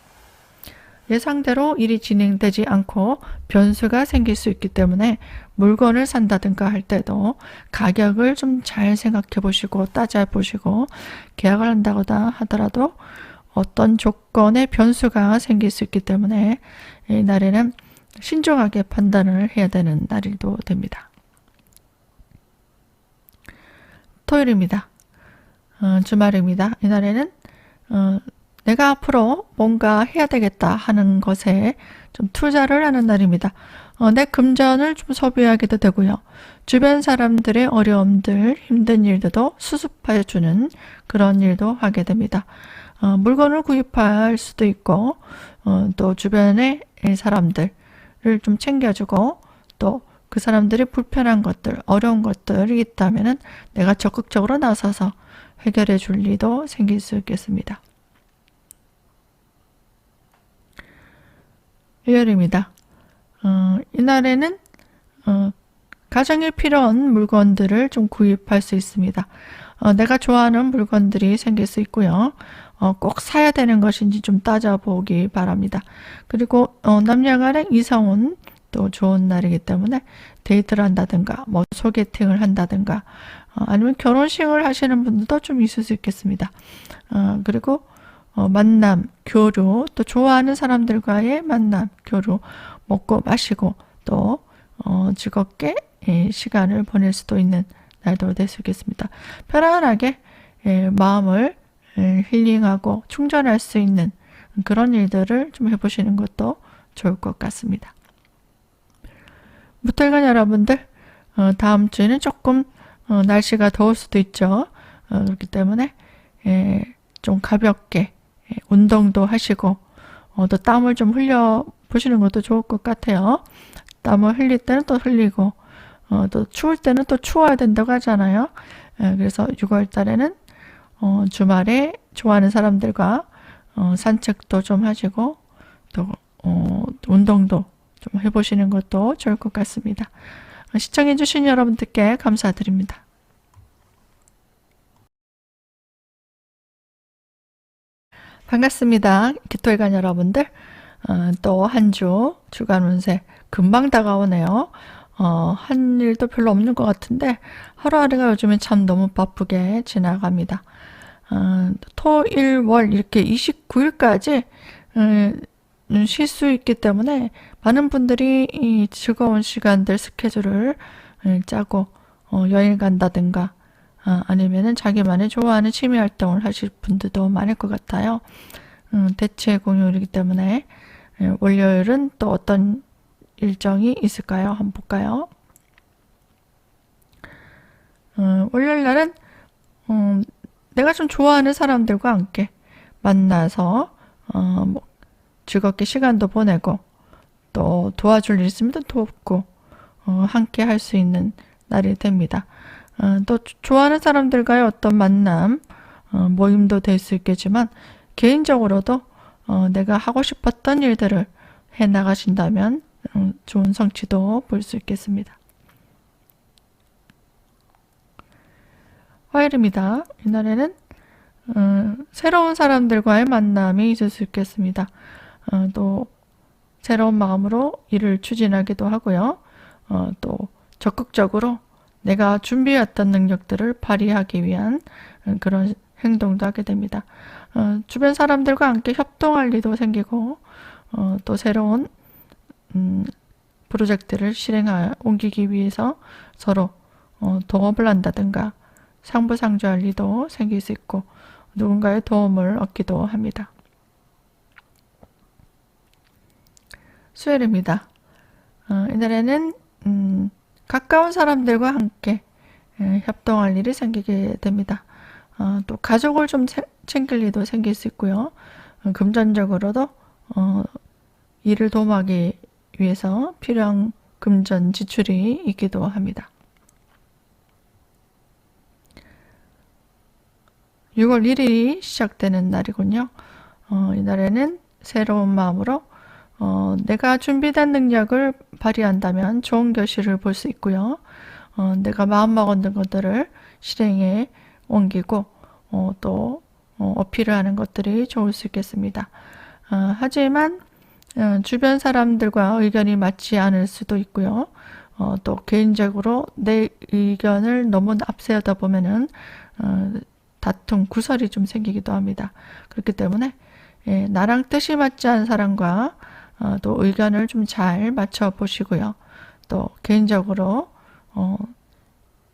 예상대로 일이 진행되지 않고 변수가 생길 수 있기 때문에 물건을 산다든가 할 때도 가격을 좀 잘 생각해 보시고 따져 보시고 계약을 한다거나 하더라도 어떤 조건의 변수가 생길 수 있기 때문에 이 날에는 신중하게 판단을 해야 되는 날도 됩니다. 토요일입니다. 주말입니다. 이날에는 내가 앞으로 뭔가 해야 되겠다 하는 것에 좀 투자를 하는 날입니다. 내 금전을 좀 소비하기도 되고요. 주변 사람들의 어려움들, 힘든 일들도 수습해 주는 그런 일도 하게 됩니다. 물건을 구입할 수도 있고 또 주변의 사람들을 좀 챙겨주고 또 그 사람들이 불편한 것들, 어려운 것들이 있다면 내가 적극적으로 나서서 해결해 줄 일도 생길 수 있겠습니다. 일요일입니다. 이날에는 가정에 필요한 물건들을 좀 구입할 수 있습니다. 내가 좋아하는 물건들이 생길 수 있고요. 꼭 사야 되는 것인지 좀 따져보기 바랍니다. 그리고 남녀간의 이성은 또 좋은 날이기 때문에 데이트를 한다든가 뭐 소개팅을 한다든가 아니면 결혼식을 하시는 분들도 좀 있을 수 있겠습니다. 그리고 만남, 교류, 또 좋아하는 사람들과의 만남, 교류, 먹고 마시고 또 즐겁게 시간을 보낼 수도 있는 날도 될 수 있겠습니다. 편안하게 마음을 힐링하고 충전할 수 있는 그런 일들을 좀 해보시는 것도 좋을 것 같습니다. 무털관 여러분들, 다음 주에는 조금 날씨가 더울 수도 있죠. 그렇기 때문에 좀 가볍게 운동도 하시고 또 땀을 좀 흘려 보시는 것도 좋을 것 같아요. 땀을 흘릴 때는 또 흘리고 또 추울 때는 또 추워야 된다고 하잖아요. 그래서 6월 달에는 주말에 좋아하는 사람들과 산책도 좀 하시고 또 운동도 좀 해보시는 것도 좋을 것 같습니다. 시청해주신 여러분들께 감사드립니다. 반갑습니다. 기토일관 여러분들. 또 한 주 주간 운세 금방 다가오네요. 한 일도 별로 없는 것 같은데 하루하루가 요즘에 참 너무 바쁘게 지나갑니다. 토, 일, 월 이렇게 29일까지 쉴 수 있기 때문에 많은 분들이 이 즐거운 시간들 스케줄을 짜고 여행 간다든가 아니면은 자기만의 좋아하는 취미 활동을 하실 분들도 많을 것 같아요. 대체 공휴일이기 때문에 월요일은 또 어떤 일정이 있을까요? 한번 볼까요? 월요일 날은 내가 좀 좋아하는 사람들과 함께 만나서 뭐 즐겁게 시간도 보내고 또 도와줄 일 있으면 돕고 함께 할 수 있는 날이 됩니다. 또 좋아하는 사람들과의 어떤 만남, 모임도 될 수 있겠지만 개인적으로도 내가 하고 싶었던 일들을 해 나가신다면 좋은 성취도 볼 수 있겠습니다. 화요일입니다. 이날에는 새로운 사람들과의 만남이 있을 수 있겠습니다. 또 새로운 마음으로 일을 추진하기도 하고요. 또 적극적으로 내가 준비했던 능력들을 발휘하기 위한 그런 행동도 하게 됩니다. 주변 사람들과 함께 협동할 일도 생기고 또 새로운 프로젝트를 옮기기 위해서 서로 동업을 한다든가 상부상조할 일도 생길 수 있고 누군가의 도움을 얻기도 합니다. 수요일입니다. 이날에는 가까운 사람들과 함께 협동할 일이 생기게 됩니다. 또 가족을 좀 챙길 일도 생길 수 있고요. 금전적으로도 일을 도모하기 위해서 필요한 금전 지출이 있기도 합니다. 6월 1일이 시작되는 날이군요. 이날에는 새로운 마음으로 내가 준비된 능력을 발휘한다면 좋은 결실을 볼 수 있고요. 내가 마음먹은 것들을 실행에 옮기고 또 어필을 하는 것들이 좋을 수 있겠습니다. 하지만 주변 사람들과 의견이 맞지 않을 수도 있고요. 또 개인적으로 내 의견을 너무 앞세우다 보면은 다툼, 구설이 좀 생기기도 합니다. 그렇기 때문에 나랑 뜻이 맞지 않은 사람과 또 의견을 좀 잘 맞춰 보시고요. 또 개인적으로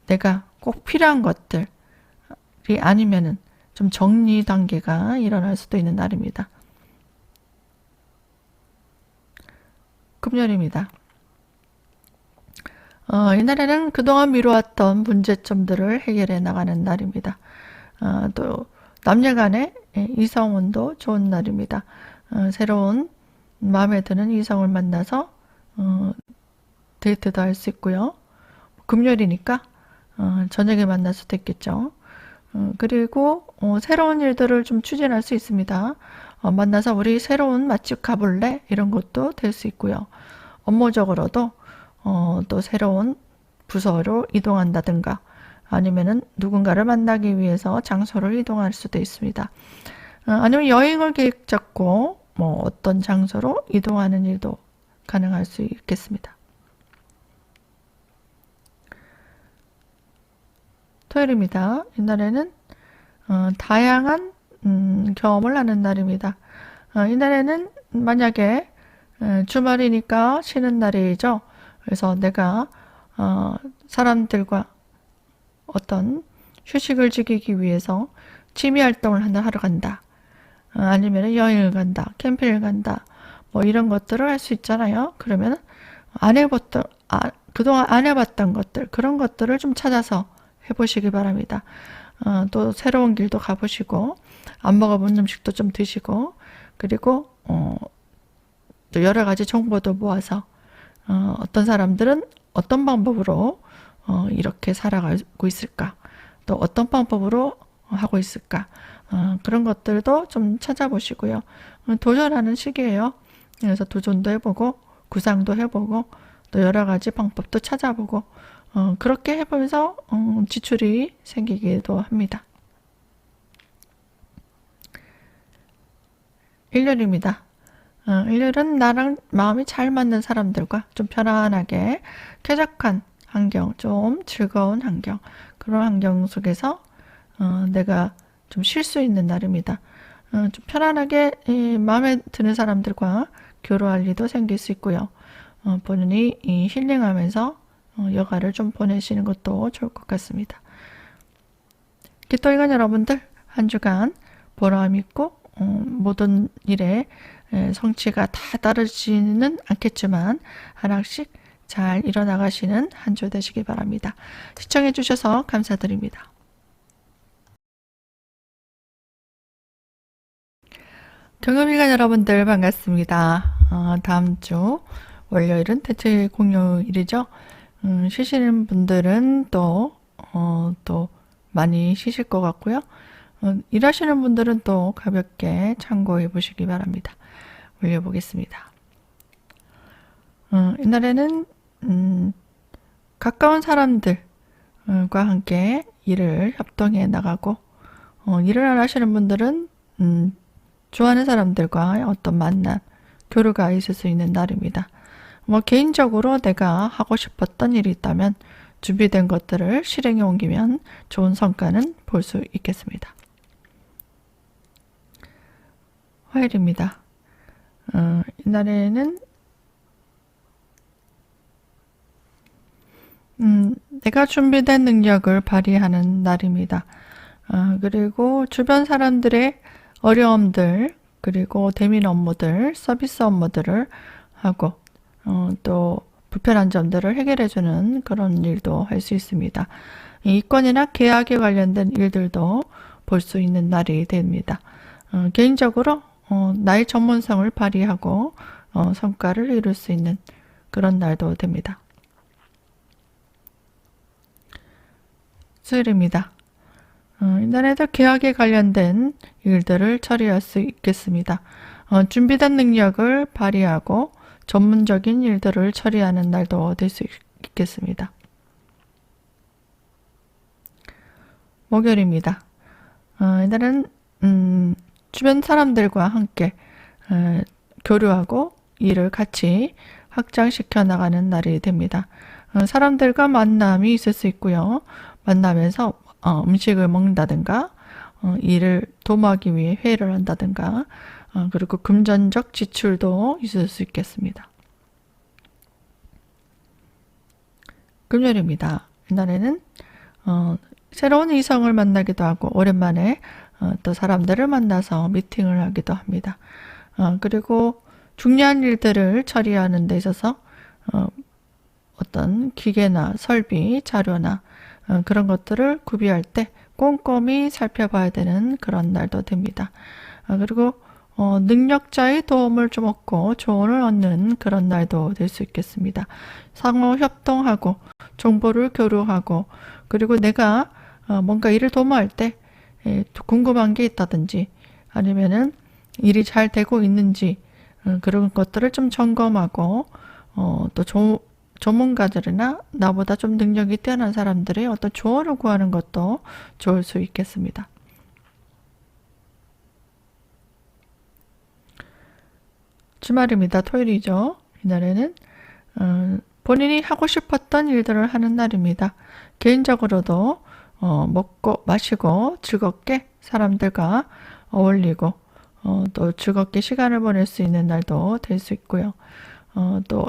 내가 꼭 필요한 것들이 아니면은 좀 정리 단계가 일어날 수도 있는 날입니다. 금요일입니다. 이날에는 그동안 미뤄왔던 문제점들을 해결해 나가는 날입니다. 또 남녀 간의 이성운도 좋은 날입니다. 새로운 마음에 드는 이성을 만나서 데이트도 할 수 있고요. 금요일이니까 저녁에 만날 수도 있겠죠. 그리고 새로운 일들을 좀 추진할 수 있습니다. 만나서 우리 새로운 맛집 가볼래? 이런 것도 될 수 있고요. 업무적으로도 또 새로운 부서로 이동한다든가 아니면은 누군가를 만나기 위해서 장소를 이동할 수도 있습니다. 아니면 여행을 계획 잡고 뭐 어떤 장소로 이동하는 일도 가능할 수 있겠습니다. 토요일입니다. 이날에는 다양한 경험을 하는 날입니다. 이날에는 만약에 주말이니까 쉬는 날이죠. 그래서 내가 사람들과 어떤 휴식을 즐기기 위해서 취미 활동을 하러 간다. 아니면 여행을 간다. 캠핑을 간다. 뭐 이런 것들을 할 수 있잖아요. 그러면 그동안 안 해봤던 것들, 그런 것들을 좀 찾아서 해보시기 바랍니다. 또 새로운 길도 가보시고, 안 먹어본 음식도 좀 드시고, 그리고 또 여러 가지 정보도 모아서 어떤 사람들은 어떤 방법으로 이렇게 살아가고 있을까, 또 어떤 방법으로 하고 있을까, 그런 것들도 좀 찾아보시고요. 도전하는 시기예요. 그래서 도전도 해보고 구상도 해보고 또 여러 가지 방법도 찾아보고 그렇게 해보면서 지출이 생기기도 합니다. 일요일입니다. 일요일은 나랑 마음이 잘 맞는 사람들과 좀 편안하게 쾌적한 환경, 좀 즐거운 환경, 그런 환경 속에서 내가 좀 쉴 수 있는 날입니다. 좀 편안하게 마음에 드는 사람들과 교류할 일도 생길 수 있고요. 본인이 힐링하면서 여가를 좀 보내시는 것도 좋을 것 같습니다. 기토일간 여러분들 한 주간 보람 있고 모든 일에 성취가 다 따르지는 않겠지만 하나씩 잘 일어나가시는 한 주 되시기 바랍니다. 시청해 주셔서 감사드립니다. 경험일간 여러분들 반갑습니다. 다음 주 월요일은 대체 공휴일이죠. 쉬시는 분들은 또 많이 쉬실 것 같고요. 일하시는 분들은 또 가볍게 참고해 보시기 바랍니다. 올려보겠습니다. 이날에는 가까운 사람들과 함께 일을 협동해 나가고 일을 안 하시는 분들은 좋아하는 사람들과 어떤 만남, 교류가 있을 수 있는 날입니다. 뭐 개인적으로 내가 하고 싶었던 일이 있다면 준비된 것들을 실행에 옮기면 좋은 성과는 볼 수 있겠습니다. 화요일입니다. 이날에는 내가 준비된 능력을 발휘하는 날입니다. 그리고 주변 사람들의 어려움들, 그리고 대면 업무들, 서비스 업무들을 하고 또 불편한 점들을 해결해주는 그런 일도 할 수 있습니다. 이권이나 계약에 관련된 일들도 볼 수 있는 날이 됩니다. 개인적으로 나의 전문성을 발휘하고 성과를 이룰 수 있는 그런 날도 됩니다. 수요일입니다. 이날에도 계약에 관련된 일들을 처리할 수 있겠습니다. 준비된 능력을 발휘하고 전문적인 일들을 처리하는 날도 될 수 있겠습니다. 목요일입니다. 이날은 주변 사람들과 함께 교류하고 일을 같이 확장시켜 나가는 날이 됩니다. 사람들과 만남이 있을 수 있고요. 만나면서 음식을 먹는다든가 일을 도모하기 위해 회의를 한다든가 그리고 금전적 지출도 있을 수 있겠습니다. 금요일입니다. 이날에는 새로운 이성을 만나기도 하고 오랜만에 또 사람들을 만나서 미팅을 하기도 합니다. 그리고 중요한 일들을 처리하는 데 있어서 어떤 기계나 설비, 자료나 그런 것들을 구비할 때 꼼꼼히 살펴봐야 되는 그런 날도 됩니다. 그리고 능력자의 도움을 좀 얻고 조언을 얻는 그런 날도 될 수 있겠습니다. 상호 협동하고 정보를 교류하고 그리고 내가 뭔가 일을 도모할 때 궁금한 게 있다든지 아니면은 일이 잘 되고 있는지 그런 것들을 좀 점검하고 또 전문가들이나 나보다 좀 능력이 뛰어난 사람들의 어떤 조언을 구하는 것도 좋을 수 있겠습니다. 주말입니다. 토요일이죠. 이날에는 본인이 하고 싶었던 일들을 하는 날입니다. 개인적으로도 먹고 마시고 즐겁게 사람들과 어울리고 또 즐겁게 시간을 보낼 수 있는 날도 될 수 있고요. 또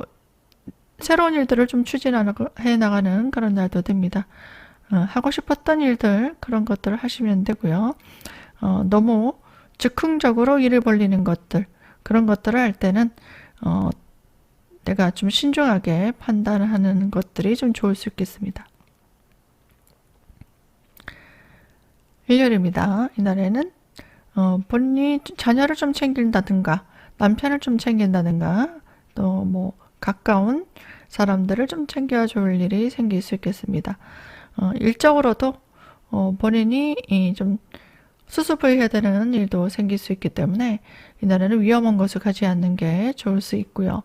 새로운 일들을 좀 추진해 나가는 그런 날도 됩니다. 하고 싶었던 일들 그런 것들을 하시면 되고요. 너무 즉흥적으로 일을 벌리는 것들 그런 것들을 할 때는 내가 좀 신중하게 판단하는 것들이 좀 좋을 수 있겠습니다. 일요일입니다. 이날에는 본인이 자녀를 좀 챙긴다든가 남편을 좀 챙긴다든가 또 뭐 가까운 사람들을 좀 챙겨줄 일이 생길 수 있겠습니다. 일적으로도 본인이 좀 수습을 해야 되는 일도 생길 수 있기 때문에 이날에는 위험한 것을 가지 않는 게 좋을 수 있고요.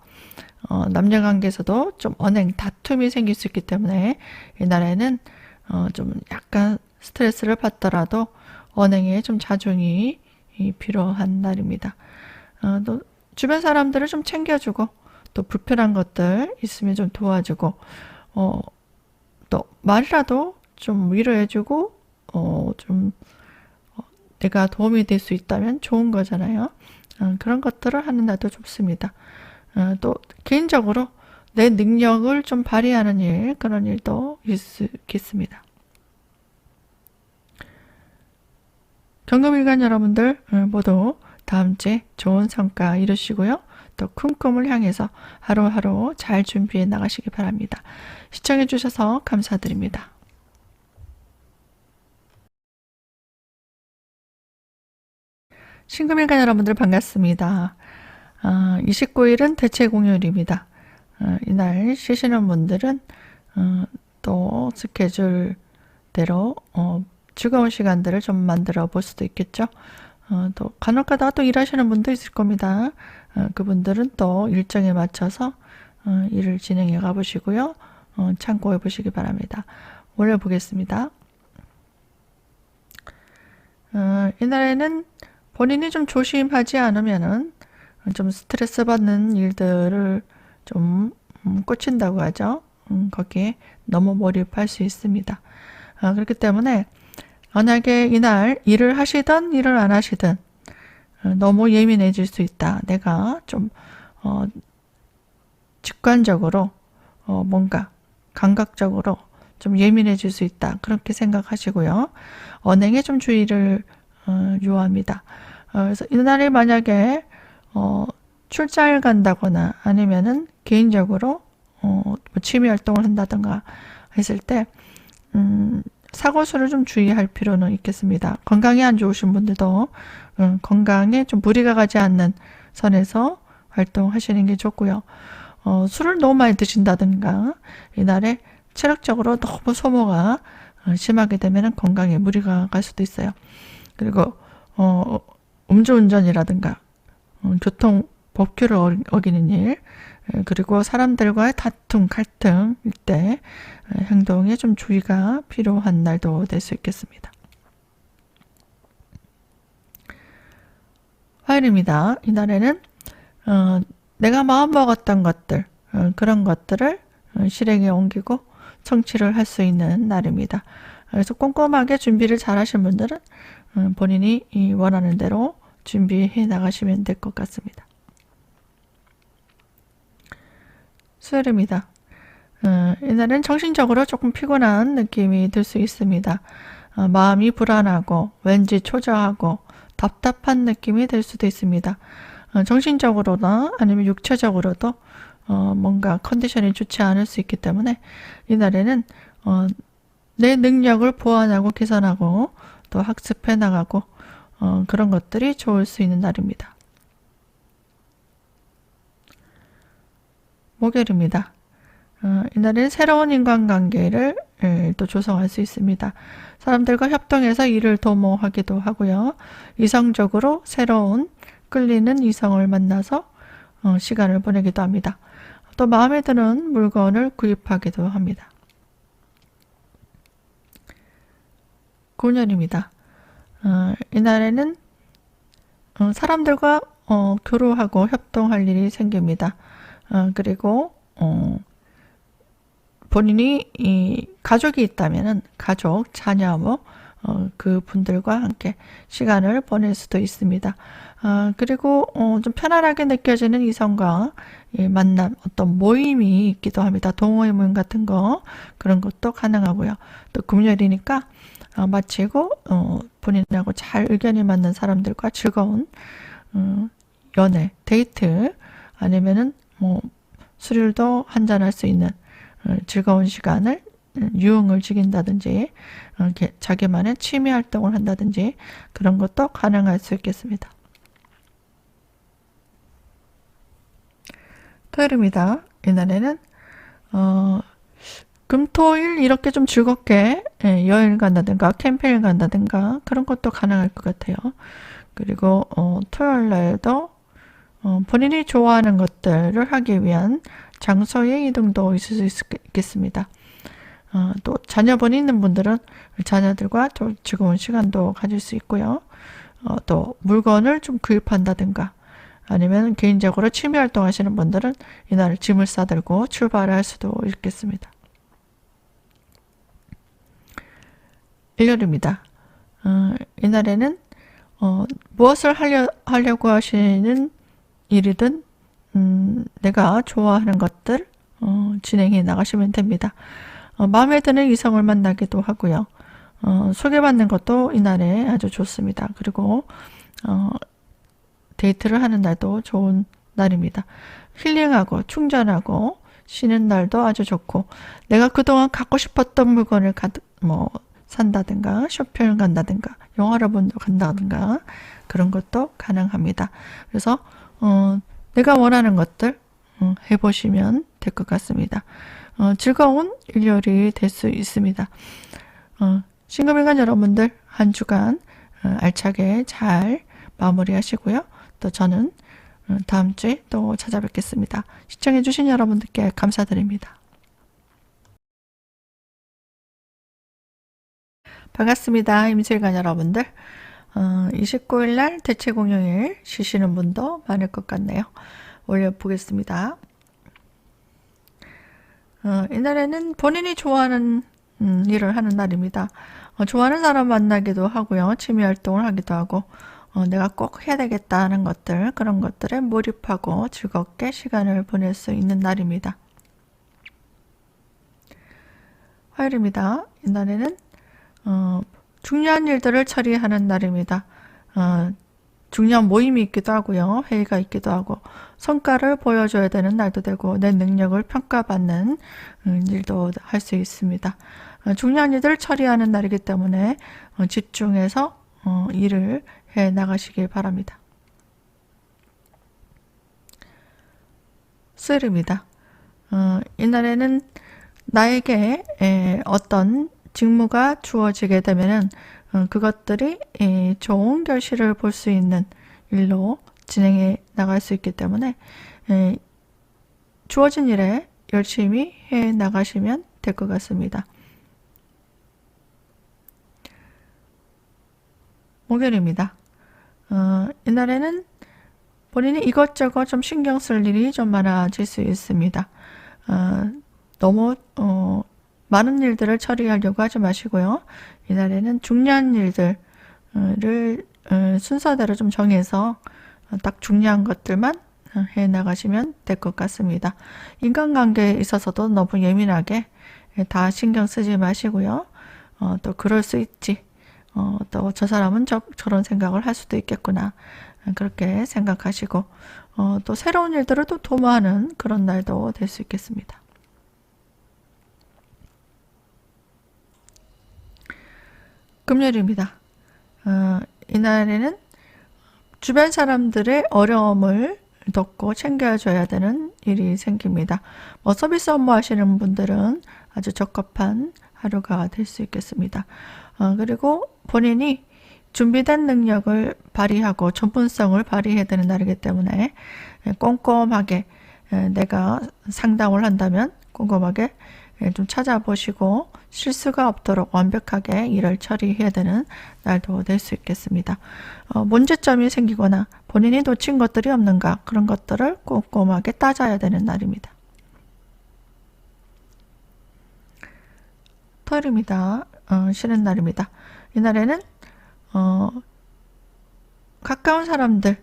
남녀관계에서도 좀 언행, 다툼이 생길 수 있기 때문에 이날에는 좀 약간 스트레스를 받더라도 언행에 좀 자중이 필요한 날입니다. 또 주변 사람들을 좀 챙겨주고 또 불편한 것들 있으면 좀 도와주고 또 말이라도 좀 위로해주고 좀 내가 도움이 될 수 있다면 좋은 거잖아요. 그런 것들을 하는 날도 좋습니다. 또 개인적으로 내 능력을 좀 발휘하는 일 그런 일도 있겠습니다. 경금일간 여러분들 모두 다음 주에 좋은 성과 이루시고요. 또 큰 꿈을 향해서 하루하루 잘 준비해 나가시기 바랍니다. 시청해 주셔서 감사드립니다. 신금일간 여러분들 반갑습니다. 29일은 대체공휴일입니다. 이날 쉬시는 분들은 또 스케줄대로 즐거운 시간들을 좀 만들어 볼 수도 있겠죠. 또 간혹가다가 또 일하시는 분도 있을 겁니다. 그분들은 또 일정에 맞춰서 일을 진행해 가보시고요. 참고해 보시기 바랍니다. 오늘 보겠습니다. 이날에는 본인이 좀 조심하지 않으면은 좀 스트레스 받는 일들을 좀 꽂힌다고 하죠. 거기에 너무 몰입할 수 있습니다. 그렇기 때문에 만약에 이날 일을 하시든 일을 안 하시든 너무 예민해질 수 있다. 내가 좀 직관적으로 뭔가 감각적으로 좀 예민해질 수 있다. 그렇게 생각하시고요. 언행에 좀 주의를 요합니다. 그래서 이날에 만약에 출장을 간다거나 아니면은 개인적으로 뭐 취미 활동을 한다든가 했을 때 사고수를 좀 주의할 필요는 있겠습니다. 건강이 안 좋으신 분들도 건강에 좀 무리가 가지 않는 선에서 활동하시는 게 좋고요. 술을 너무 많이 드신다든가 이날에 체력적으로 너무 소모가 심하게 되면 건강에 무리가 갈 수도 있어요. 그리고 음주운전이라든가 교통 법규를 어기는 일 그리고 사람들과의 다툼, 갈등일 때 행동에 좀 주의가 필요한 날도 될 수 있겠습니다. 화요일입니다. 이날에는 내가 마음먹었던 것들, 그런 것들을 실행에 옮기고 성취를 할 수 있는 날입니다. 그래서 꼼꼼하게 준비를 잘 하신 분들은 본인이 원하는 대로 준비해 나가시면 될 것 같습니다. 수요일입니다. 이날은 정신적으로 조금 피곤한 느낌이 들 수 있습니다. 마음이 불안하고 왠지 초조하고 답답한 느낌이 들 수도 있습니다. 정신적으로나 아니면 육체적으로도 뭔가 컨디션이 좋지 않을 수 있기 때문에 이날에는 내 능력을 보완하고 개선하고 또 학습해 나가고 그런 것들이 좋을 수 있는 날입니다. 목요일입니다. 이날은 새로운 인간관계를 또 조성할 수 있습니다. 사람들과 협동해서 일을 도모하기도 하고요. 이성적으로 새로운 끌리는 이성을 만나서 시간을 보내기도 합니다. 또 마음에 드는 물건을 구입하기도 합니다. 금요일입니다. 이날에는 사람들과 교류하고 협동할 일이 생깁니다. 그리고 본인이 이 가족이 있다면은 가족, 자녀 그 분들과 함께 시간을 보낼 수도 있습니다. 그리고 좀 편안하게 느껴지는 이성과 만남, 어떤 모임이 있기도 합니다. 동호회 모임 같은 거 그런 것도 가능하고요. 또 금요일이니까 마치고 본인하고 잘 의견이 맞는 사람들과 즐거운 연애, 데이트 아니면은 뭐 술도 한잔할 수 있는 즐거운 시간을 유흥을 즐긴다든지 자기만의 취미 활동을 한다든지 그런 것도 가능할 수 있겠습니다. 토요일입니다. 이날에는 금토일 이렇게 좀 즐겁게 여행 간다든가 캠핑을 간다든가 그런 것도 가능할 것 같아요. 그리고 토요일 날도 본인이 좋아하는 것들을 하기 위한 장소의 이동도 있을 수 있겠습니다. 또 자녀분이 있는 분들은 자녀들과 좀 즐거운 시간도 가질 수 있고요. 또 물건을 좀 구입한다든가 아니면 개인적으로 취미 활동하시는 분들은 이날 짐을 싸들고 출발을 할 수도 있겠습니다. 일요일입니다. 이날에는 무엇을 하려고 하시는 일이든 내가 좋아하는 것들 진행해 나가시면 됩니다. 마음에 드는 이성을 만나기도 하고요. 소개받는 것도 이날에 아주 좋습니다. 그리고 데이트를 하는 날도 좋은 날입니다. 힐링하고 충전하고 쉬는 날도 아주 좋고 내가 그동안 갖고 싶었던 물건을 산다든가 쇼핑을 간다든가 영화를 본다 간다든가 그런 것도 가능합니다. 그래서 내가 원하는 것들 해보시면 될 것 같습니다. 즐거운 일요일이 될 수 있습니다. 신금일간 여러분들 한 주간 알차게 잘 마무리하시고요. 또 저는 다음 주에 또 찾아뵙겠습니다. 시청해주신 여러분들께 감사드립니다. 반갑습니다. 임실관 여러분들. 29일 날 대체공휴일 쉬시는 분도 많을 것 같네요. 올려보겠습니다. 이날에는 본인이 좋아하는 일을 하는 날입니다. 좋아하는 사람 만나기도 하고요. 취미 활동을 하기도 하고 내가 꼭 해야 되겠다 하는 것들 그런 것들에 몰입하고 즐겁게 시간을 보낼 수 있는 날입니다. 화요일입니다. 이날에는 중요한 일들을 처리하는 날입니다. 중요한 모임이 있기도 하고요. 회의가 있기도 하고 성과를 보여줘야 되는 날도 되고 내 능력을 평가받는 일도 할 수 있습니다. 중요한 일들을 처리하는 날이기 때문에 집중해서 일을 해 나가시길 바랍니다. 수요일입니다. 이날에는 나에게 어떤 직무가 주어지게 되면은 그것들이 좋은 결실을 볼 수 있는 일로 진행해 나갈 수 있기 때문에 주어진 일에 열심히 해 나가시면 될 것 같습니다. 목요일입니다. 이날에는 본인이 이것저것 좀 신경 쓸 일이 좀 많아질 수 있습니다. 너무 많은 일들을 처리하려고 하지 마시고요. 이날에는 중요한 일들을 순서대로 좀 정해서 딱 중요한 것들만 해 나가시면 될 것 같습니다. 인간관계에 있어서도 너무 예민하게 다 신경 쓰지 마시고요. 또 그럴 수 있지. 또 저 사람은 저런 생각을 할 수도 있겠구나. 그렇게 생각하시고 또 새로운 일들을 또 도모하는 그런 날도 될 수 있겠습니다. 금요일입니다. 이날에는 주변 사람들의 어려움을 돕고 챙겨줘야 되는 일이 생깁니다. 서비스 업무 하시는 분들은 아주 적합한 하루가 될 수 있겠습니다. 그리고 본인이 준비된 능력을 발휘하고 전문성을 발휘해야 되는 날이기 때문에 꼼꼼하게 내가 상담을 한다면 꼼꼼하게 좀 찾아보시고 실수가 없도록 완벽하게 일을 처리해야 되는 날도 될 수 있겠습니다. 문제점이 생기거나 본인이 놓친 것들이 없는가, 그런 것들을 꼼꼼하게 따져야 되는 날입니다. 토요일입니다. 쉬는 날입니다. 이날에는 가까운 사람들,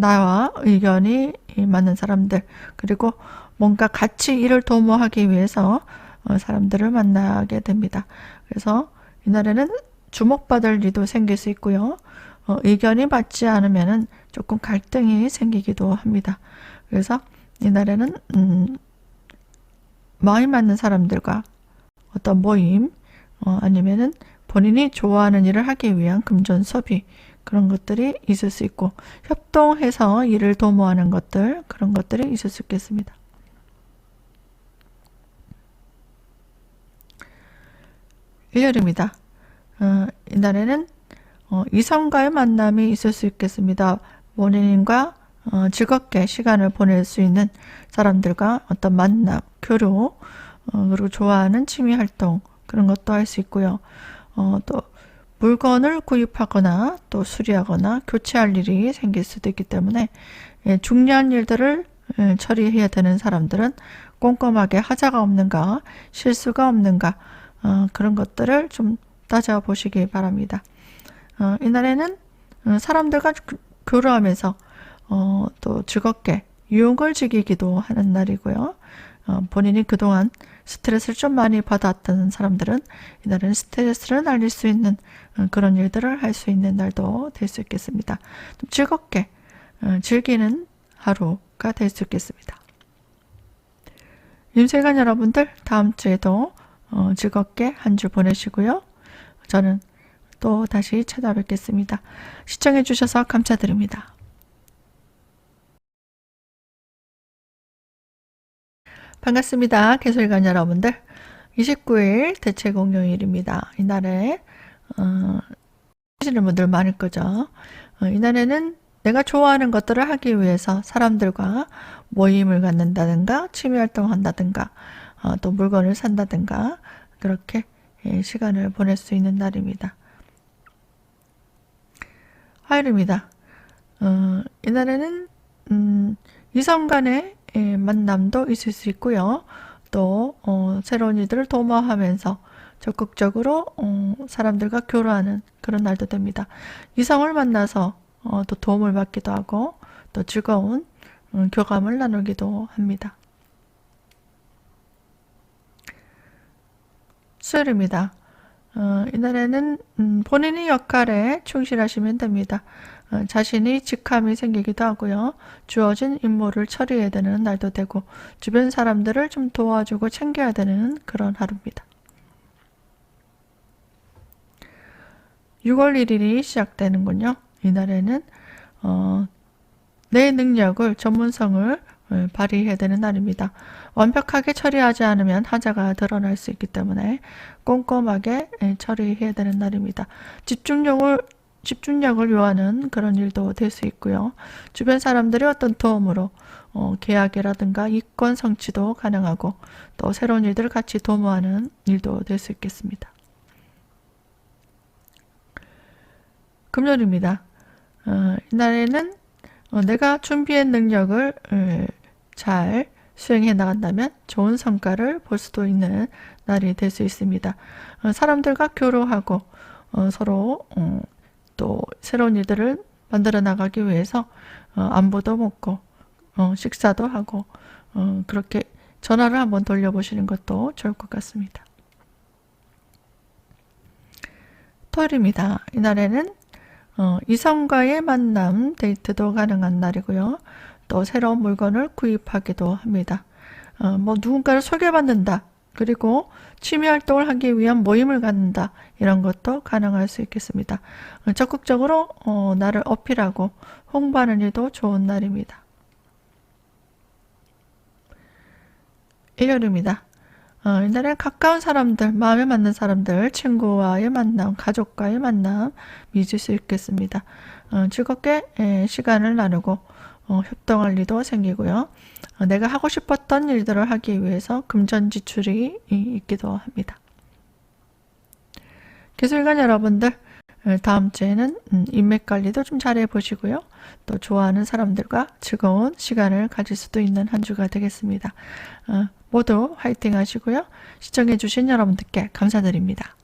나와 의견이 맞는 사람들, 그리고 뭔가 같이 일을 도모하기 위해서 사람들을 만나게 됩니다. 그래서 이날에는 주목받을 일도 생길 수 있고요. 의견이 맞지 않으면 조금 갈등이 생기기도 합니다. 그래서 이날에는 마음이 맞는 사람들과 어떤 모임, 아니면은 본인이 좋아하는 일을 하기 위한 금전소비, 그런 것들이 있을 수 있고, 협동해서 일을 도모하는 것들, 그런 것들이 있을 수 있겠습니다. 일요일입니다. 이날에는 이성과의 만남이 있을 수 있겠습니다. 본인과 즐겁게 시간을 보낼 수 있는 사람들과 어떤 만남, 교류, 그리고 좋아하는 취미활동, 그런 것도 할 수 있고요. 또 물건을 구입하거나 또 수리하거나 교체할 일이 생길 수도 있기 때문에 중요한 일들을 처리해야 되는 사람들은 꼼꼼하게 하자가 없는가, 실수가 없는가, 그런 것들을 좀 따져보시기 바랍니다. 이날에는 사람들과 교류하면서 또 즐겁게 유흥을 즐기기도 하는 날이고요. 본인이 그동안 스트레스를 좀 많이 받았던 사람들은 이날은 스트레스를 날릴 수 있는 그런 일들을 할 수 있는 날도 될 수 있겠습니다. 좀 즐겁게 즐기는 하루가 될 수 있겠습니다. 윤세간 여러분들, 다음 주에도 즐겁게 한 주 보내시고요. 저는 또 다시 찾아뵙겠습니다. 시청해 주셔서 감사드립니다. 반갑습니다. 개설관 여러분들. 29일 대체공휴일입니다. 이날에 하시는 분들 많을 거죠. 이날에는 내가 좋아하는 것들을 하기 위해서 사람들과 모임을 갖는다든가 취미활동을 한다든가 또 물건을 산다든가 그렇게 시간을 보낼 수 있는 날입니다. 화요일입니다. 이날에는 이성 간의 만남도 있을 수 있고요. 또 새로운 일들을 도모하면서 적극적으로 사람들과 교류하는 그런 날도 됩니다. 이성을 만나서 또 도움을 받기도 하고 또 즐거운 교감을 나누기도 합니다. 수요일입니다. 이날에는 본인의 역할에 충실하시면 됩니다. 자신이 직함이 생기기도 하고요. 주어진 임무를 처리해야 되는 날도 되고 주변 사람들을 좀 도와주고 챙겨야 되는 그런 하루입니다. 6월 1일이 시작되는군요. 이날에는 내 능력을, 전문성을 발휘해야 되는 날입니다. 완벽하게 처리하지 않으면 하자가 드러날 수 있기 때문에 꼼꼼하게 처리해야 되는 날입니다. 집중력을 요하는 그런 일도 될 수 있고요. 주변 사람들의 어떤 도움으로 계약이라든가 이권 성취도 가능하고 또 새로운 일들을 같이 도모하는 일도 될 수 있겠습니다. 금요일입니다. 이날에는 내가 준비한 능력을 잘 수행해 나간다면 좋은 성과를 볼 수도 있는 날이 될 수 있습니다. 사람들과 교류하고 서로 또 새로운 일들을 만들어 나가기 위해서 안부도 묻고 식사도 하고 그렇게 전화를 한번 돌려보시는 것도 좋을 것 같습니다. 토요일입니다. 이날에는 이성과의 만남, 데이트도 가능한 날이고요. 또 새로운 물건을 구입하기도 합니다. 누군가를 소개받는다. 그리고 취미활동을 하기 위한 모임을 갖는다. 이런 것도 가능할 수 있겠습니다. 적극적으로 나를 어필하고 홍보하는 일도 좋은 날입니다. 일요일입니다. 이날은 가까운 사람들, 마음에 맞는 사람들, 친구와의 만남, 가족과의 만남 있을 수 있겠습니다. 즐겁게 시간을 나누고 협동할 일도 생기고요. 내가 하고 싶었던 일들을 하기 위해서 금전지출이 있기도 합니다. 기술관 여러분들, 다음 주에는 인맥 관리도 좀 잘해 보시고요. 또 좋아하는 사람들과 즐거운 시간을 가질 수도 있는 한 주가 되겠습니다. 모두 화이팅 하시고요. 시청해 주신 여러분들께 감사드립니다.